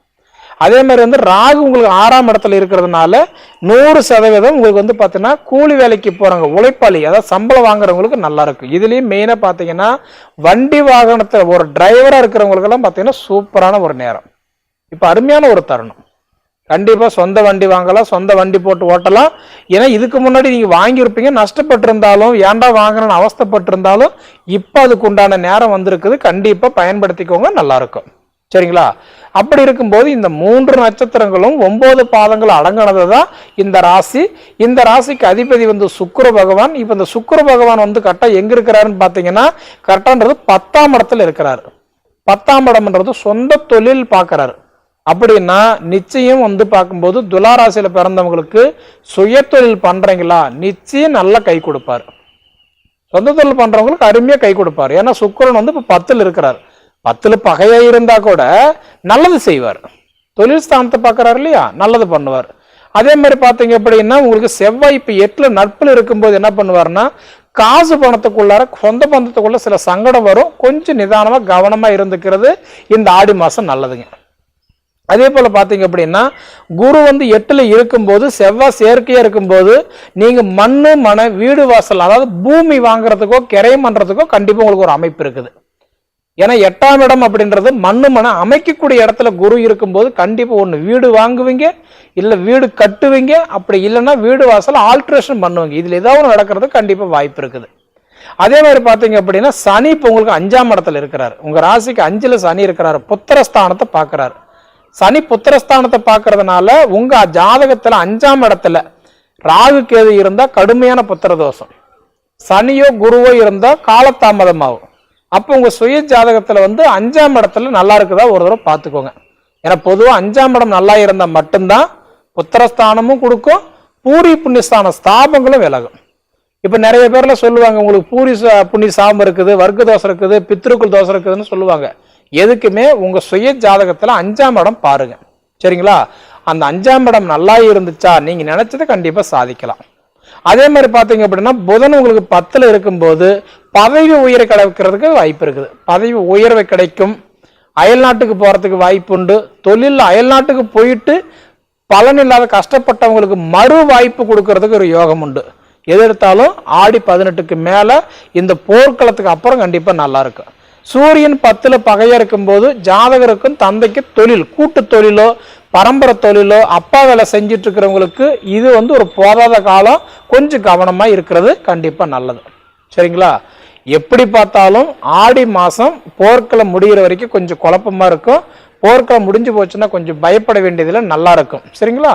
அதே மாதிரி வந்து ராகு உங்களுக்கு 6ஆம் இடத்துல இருக்கிறதுனால 100% உங்களுக்கு வந்து பார்த்தீங்கன்னா கூலி வேலைக்கு போறவங்க, உழைப்பாளி, அதாவது சம்பளம் வாங்குறவங்களுக்கு நல்லா இருக்கும். இதுலயும் மெயினா பார்த்தீங்கன்னா வண்டி வாகனத்துல ஒரு டிரைவரா இருக்கிறவங்களுக்கு எல்லாம் பார்த்தீங்கன்னா சூப்பரான ஒரு நேரம், இப்ப அருமையான ஒரு தருணம். கண்டிப்பா சொந்த வண்டி வாங்கலாம், சொந்த வண்டி போட்டு ஓட்டலாம். ஏன்னா இதுக்கு முன்னாடி நீங்க வாங்கியிருப்பீங்க, நஷ்டப்பட்டு இருந்தாலும் ஏன்டா வாங்கணும்னு அவஸ்தைப்பட்டு இருந்தாலும் இப்ப அதுக்கு உண்டான நேரம் வந்திருக்குது. கண்டிப்பா பயன்படுத்திக்கோங்க, நல்லா இருக்கும். சரிங்களா? அப்படி இருக்கும்போது இந்த 3 நட்சத்திரங்களும் 9 பாதங்கள் அடங்கினதுதான் இந்த ராசி. இந்த ராசிக்கு அதிபதி வந்து சுக்கிர பகவான். இப்ப இந்த சுக்கிர பகவான் வந்து கரெக்டா எங்க இருக்கிறாருன்னு பாத்தீங்கன்னா கரெக்டான்றது 10ஆம் இடத்துல இருக்கிறாரு. 10ஆம் இடம்ன்றது சொந்த தொழில் பார்க்கிறாரு. அப்படின்னா நிச்சயம் வந்து பார்க்கும்போது துலாராசியில பிறந்தவங்களுக்கு சுய தொழில் பண்றீங்களா, நிச்சயம் நல்லா கை கொடுப்பாரு. சொந்த தொழில் பண்றவங்களுக்கு அருமையா கை கொடுப்பாரு. ஏன்னா சுக்கிரன் வந்து இப்ப 10ல் இருக்கிறார். 10ல் பகையா இருந்தா கூட நல்லது செய்வார். தொழில் ஸ்தானத்தை பார்க்கறாரு இல்லையா, நல்லது பண்ணுவார். அதே மாதிரி பார்த்தீங்க அப்படின்னா உங்களுக்கு செவ்வாய் இப்ப 8ல் நட்பில் இருக்கும்போது என்ன பண்ணுவாருன்னா காசு பணத்துக்குள்ளார சொந்த பந்தத்துக்குள்ள சில சங்கடம் வரும். கொஞ்சம் நிதானமா கவனமா இருந்துக்கிறது இந்த ஆடி மாசம் நல்லதுங்க. அதே போல பாத்தீங்க அப்படின்னா குரு வந்து 8ல் இருக்கும்போது செவ்வாய் சேர்க்கையா இருக்கும்போது நீங்க மண்ணு மன வீடு வாசல் அதாவது பூமி வாங்குறதுக்கோ கிரையம் பண்றதுக்கோ கண்டிப்பா உங்களுக்கு ஒரு அமைப்பு இருக்குது. ஏன்னா 8ஆம் இடம் அப்படின்றது மண்ணு மன அமைக்கக்கூடிய இடத்துல குரு இருக்கும்போது கண்டிப்பா ஒண்ணு வீடு வாங்குவீங்க, இல்ல வீடு கட்டுவீங்க, அப்படி இல்லைன்னா வீடு வாசல் ஆல்ட்ரேஷன் பண்ணுவீங்க. இதுல ஏதாவது நடக்கிறது கண்டிப்பா வாய்ப்பு இருக்குது. அதே மாதிரி பாத்தீங்க அப்படின்னா சனி இப்ப உங்களுக்கு 5ஆம் இடத்துல இருக்கிறாரு. உங்க ராசிக்கு 5ல் சனி இருக்கிறாரு, புத்திரஸ்தானத்தை பாக்குறாரு. சனி புத்திரஸ்தானத்தை பார்க்கறதுனால உங்க ஜாதகத்துல 5ஆம் இடத்துல ராகு கேது இருந்தா கடுமையான புத்திர தோஷம், சனியோ குருவோ இருந்தா காலதாமதம் ஆகும். அப்போ உங்க சுய ஜாதகத்துல வந்து 5ஆம் இடத்துல நல்லா இருக்குதா ஒரு தடவை பார்த்துக்கோங்க. ஏன்னா பொதுவா 5ஆம் இடம் நல்லா இருந்தா மட்டும்தான் புத்திரஸ்தானமும் கொடுக்கும், பூரி புண்ணியஸ்தான ஸ்தாபங்களும் விலகும். இப்ப நிறைய பேர்ல சொல்லுவாங்க உங்களுக்கு பூரி புண்ணிய சாபம் இருக்குது, வர்க்க தோஷம் இருக்குது, பித்ருக்குள் தோஷம் இருக்குதுன்னு சொல்லுவாங்க. எதுக்குமே உங்க சுய ஜாதகத்துல 5ஆம் இடம் பாருங்க. சரிங்களா? அந்த 5ஆம் இடம் நல்லா இருந்துச்சா நீங்க நினைச்சதை கண்டிப்பா சாதிக்கலாம். அதே மாதிரி பாத்தீங்க அப்படின்னா புதன் உங்களுக்கு 10ல் இருக்கும்போது பதவி உயர்வு கிடைக்கிறதுக்கு வாய்ப்பு இருக்குது. பதவி உயர்வு கிடைக்கும், அயல்நாட்டுக்கு போறதுக்கு வாய்ப்பு உண்டு. தொழில் அயல்நாட்டுக்கு போயிட்டு பலன் இல்லாத கஷ்டப்பட்டவங்களுக்கு மறு வாய்ப்பு கொடுக்கறதுக்கு ஒரு யோகம் உண்டு. எது எடுத்தாலும் ஆடி 18க்கு மேல இந்த போர்க்களத்துக்கு அப்புறம் கண்டிப்பா நல்லா இருக்கும். சூரியன் 10ல் பகையா இருக்கும்போது ஜாதகருக்கும் தந்தைக்கு தொழில், கூட்டு தொழிலோ பரம்பரை தொழிலோ அப்பா வேலை செஞ்சுட்டு இருக்கிறவங்களுக்கு இது வந்து ஒரு போதாத காலம், கொஞ்சம் கவனமா இருக்கிறது கண்டிப்பா நல்லது. சரிங்களா? எப்படி பார்த்தாலும் ஆடி மாசம் போர்க்களம் முடிகிற வரைக்கும் கொஞ்சம் குழப்பமா இருக்கும். போர்க்களம் முடிஞ்சு போச்சுன்னா கொஞ்சம் பயப்பட வேண்டியதுல நல்லா இருக்கும். சரிங்களா?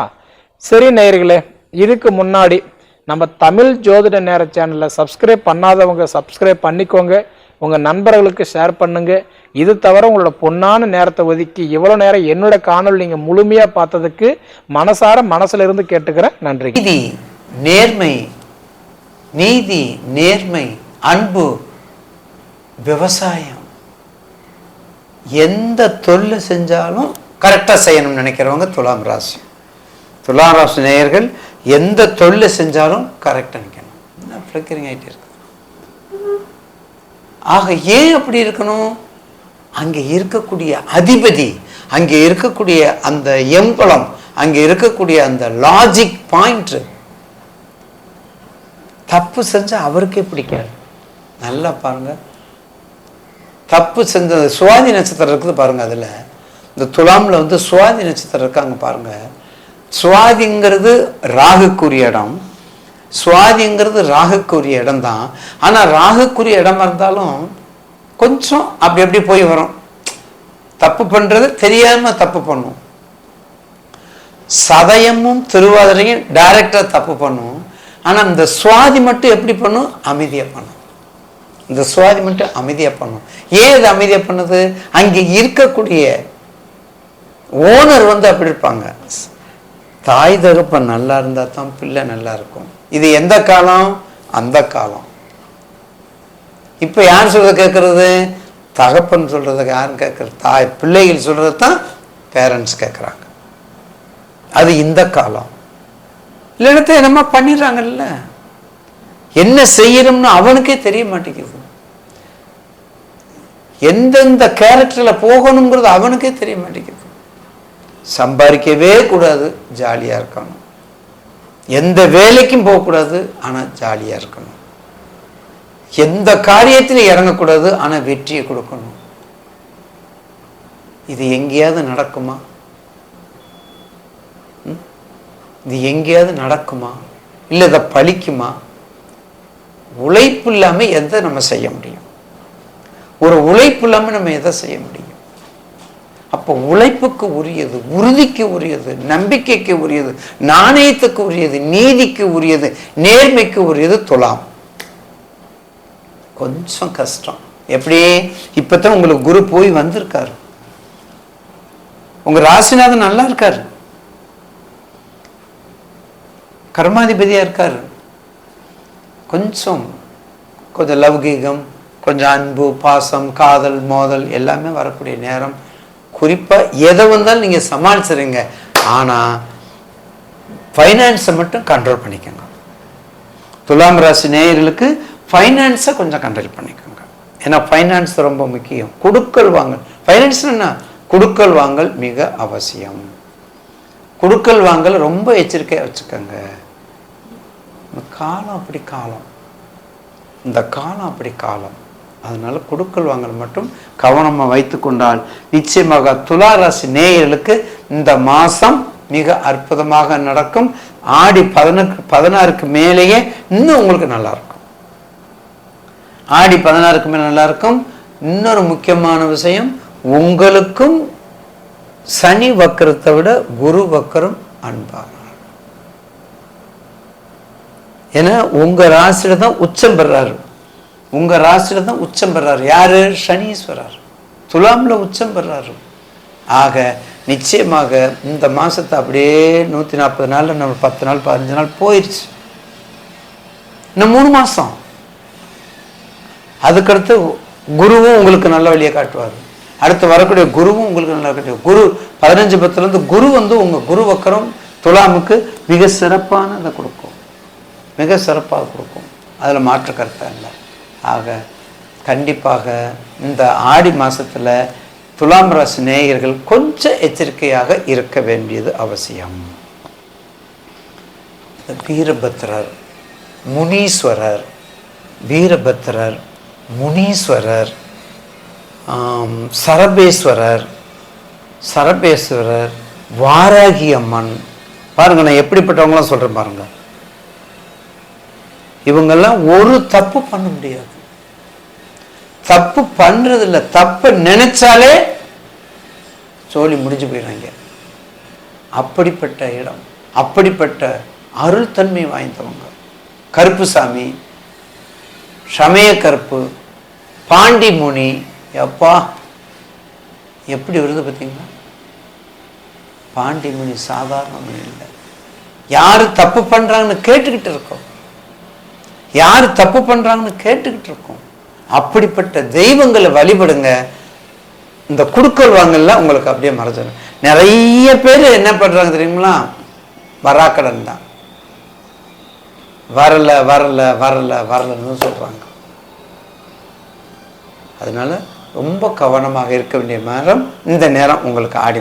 சரி நேயர்களே, இதுக்கு முன்னாடி நம்ம தமிழ் ஜோதிட நேர சேனலை சப்ஸ்கிரைப் பண்ணாதவங்க சப்ஸ்கிரைப் பண்ணிக்கோங்க, உங்க நண்பர்களுக்கு ஷேர் பண்ணுங்க. இது தவிர உங்களோட பொன்னான நேரத்தை ஒதுக்கி இவ்வளவு நேரம் என்னோட காணொலி நீங்க முழுமையா பார்த்ததுக்கு மனசார மனசுல இருந்து கேட்டுக்கிறேன். நன்றி. நீதி, நேர்மை, நீதி, நேர்மை, அன்பு, விவசாயம், எந்த தொழில் செஞ்சாலும் கரெக்டா செய்யணும்னு நினைக்கிறவங்க துலாம் ராசி. துலாம் ராசி நேயர்கள் எந்த தொழில் செஞ்சாலும் கரெக்டா நினைக்கணும். என்ன ஃபிளிக்கரிங் ஆகிட்டே இருக்கு. ஆக ஏன் அப்படி இருக்கணும்? அங்கே இருக்கக்கூடிய அதிபதி, அங்கே இருக்கக்கூடிய அந்த எம்பளம், அங்கே இருக்கக்கூடிய அந்த லாஜிக் பாயிண்ட் தப்பு செஞ்சா அவருக்கே பிடிக்காது. நல்லா பாருங்க, தப்பு செஞ்ச சுவாதி நட்சத்திரம் இருக்குது பாருங்க. அதுல இந்த துலாம்ல வந்து சுவாதி நட்சத்திரம் இருக்காங்க பாருங்க. சுவாதிங்கிறது ராகுக்குரிய இடம், சுவாதிங்கிறது ராகுக்குரிய இடம் தான். ஆனா ராகுக்குரிய இடமா இருந்தாலும் கொஞ்சம் அப்படி அப்படி போய் வரும். தப்பு பண்றது தெரியாம தப்பு பண்ணும். சதயமும் திருவாதிரையும் டைரக்டா தப்பு பண்ணும். ஆனா இந்த சுவாதி மட்டும் எப்படி பண்ணும்? அமைதியா பண்ணும். இந்த சுவாதி மட்டும் அமைதியா பண்ணும். ஏன் இது அமைதியா பண்ணுது? அங்க இருக்கக்கூடிய ஓனர் வந்து அப்படி இருப்பாங்க. தாய் தகப்பன் நல்லா இருந்தா தான் பிள்ளை நல்லா இருக்கும். இது எந்த காலம்? அந்த காலம். இப்ப யார் சொல்றத கேட்கறது? தகப்பன் சொல்றதுக்கு யாரும் கேட்கறது? தாய் பிள்ளைகள் சொல்றது தான் பேரண்ட்ஸ் கேட்கறாங்க. அது இந்த காலம். இல்லைன்னா என்னமா பண்ணிடுறாங்கல்ல, என்ன செய்யணும்னு அவனுக்கே தெரிய மாட்டேங்குது. எந்தெந்த கேரக்டர்ல போகணுங்கிறது அவனுக்கே தெரிய மாட்டேங்குது. சம்பாதிக்கவே கூடாது, ஜாலியா இருக்கணும். எந்த வேலைக்கும் போகக்கூடாது, ஆனா ஜாலியா இருக்கணும். எந்த காரியத்திலும் இறங்கக்கூடாது, ஆனா வெற்றியை கொடுக்கணும். இது எங்கேயாவது நடக்குமா? இது எங்கேயாவது நடக்குமா, இல்லை இதை பலிக்குமா? உழைப்பு இல்லாமல் எதை நம்ம செய்ய முடியும்? ஒரு உழைப்பு இல்லாமல் நம்ம எதை செய்ய முடியும்? அப்போ உழைப்புக்கு உரியது, உறுதிக்கு உரியது, நம்பிக்கைக்கு உரியது, நாணயத்துக்கு உரியது, நீதிக்கு உரியது, நேர்மைக்கு உரியது துலாம். கொஞ்சம் கஷ்டம். எப்படி? இப்பதான் உங்களுக்கு குரு போய் வந்திருக்காரு, உங்க ராசிநாதன் நல்லா இருக்காரு, கர்மாதிபதியா இருக்காரு. கொஞ்சம் லௌகீகம், கொஞ்சம் அன்பு, பாசம், காதல், மோதல் எல்லாமே வரக்கூடிய நேரம். குறிப்பா எதை வந்தாலும் நீங்க சமாளிச்சுறீங்க. ஆனா ஃபைனான்ஸை மட்டும் கண்ட்ரோல் பண்ணிக்கோங்க. துலாம் ராசி நேயர்களுக்கு ஃபைனான்ஸை கொஞ்சம் கண்ட்ரோல் பண்ணிக்கோங்க. ஏன்னா ஃபைனான்ஸ் ரொம்ப முக்கியம். கொடுக்கல் வாங்கல், ஃபைனான்ஸ் என்ன, கொடுக்கல் வாங்கல் மிக அவசியம். கொடுக்கல் வாங்கல் ரொம்ப எச்சரிக்கையாக வச்சுக்கோங்க. காலம் அப்படி காலம், இந்த காலம் அப்படி காலம். அதனால கொடுக்கல் வாங்கல் மட்டும் கவனமாக வைத்து கொண்டால் நிச்சயமாக துலா ராசி நேயர்களுக்கு இந்த மாதம் மிக அற்புதமாக நடக்கும். ஆடி 16க்கு மேலேயே இன்னும் உங்களுக்கு நல்லா இருக்கும். ஆடி 16க்கு மேலே நல்லா இருக்கும். இன்னொரு முக்கியமான விஷயம், உங்களுக்கும் சனி வக்கரத்தை விட குரு வக்கரம் அன்பானார். ஏன்னா உங்க ராசியில தான் உச்சம் பெறாரு. உங்க ராசியில தான் உச்சம் பெறாரு. யாரு? சனீஸ்வரர் துலாம்ல உச்சம் பெறாரு. ஆக நிச்சயமாக இந்த மாசத்தை அப்படியே 140 நாள்ல நம்ம 10 நாள் 15 நாள் போயிடுச்சு. இன்னும் 3 மாசம். அதுக்கடுத்து குருவும் உங்களுக்கு நல்ல வழியை காட்டுவார். அடுத்து வரக்கூடிய குருவும் உங்களுக்கு நல்லா காட்டுவார். குரு 15-10 குரு உங்க குரு வக்கரம் துலாமுக்கு மிக சிறப்பானதை கொடுக்கும், மிக சிறப்பாக கொடுக்கும். அதில் மாற்று கருத்தா இல்லை. ஆக கண்டிப்பாக இந்த ஆடி மாசத்துல துலாம் ராசி நேயர்கள் கொஞ்சம் எச்சரிக்கையாக இருக்க வேண்டியது அவசியம். வீரபத்ரர், முனீஸ்வரர், வீரபத்ரர், முனீஸ்வரர், சரபேஸ்வரர், சரபேஸ்வரர், வாராகி அம்மன். பாருங்க, நான் எப்படிப்பட்டவங்களாம் சொல்றேன் பாருங்க. இவங்கெல்லாம் ஒரு தப்பு பண்ண முடியாது. தப்பு பண்றது இல்லை, தப்பு நினைச்சாலே சோழி முடிஞ்சு போயிடுறாங்க. அப்படிப்பட்ட இடம், அப்படிப்பட்ட அருள் தன்மை வாய்ந்தவங்க. கருப்புசாமி, சமய கருப்பு, பாண்டி முனி, எப்பா எப்படி வருது பார்த்தீங்களா? பாண்டி முனி சாதாரண முனி இல்லை. யாரு தப்பு பண்றாங்கன்னு கேட்டுக்கிட்டு இருக்கோம், யாரு தப்பு பண்றாங்கன்னு கேட்டுக்கிட்டு இருக்கோம். அப்படிப்பட்ட தெய்வங்களை வழிபடுங்க. இந்த குடுக்கல் வாங்கல உங்களுக்கு அப்படியே மறைஞ்சிடும். நிறைய பேர் என்ன பண்றாங்க தெரியுங்களா? வராக்கடன் தான், வரல வரல வரல வரலன்னு சொல்றாங்க. அதனால ரொம்ப கவனமாக இருக்க வேண்டிய நேரம் இந்த நேரம் உங்களுக்கு ஆடி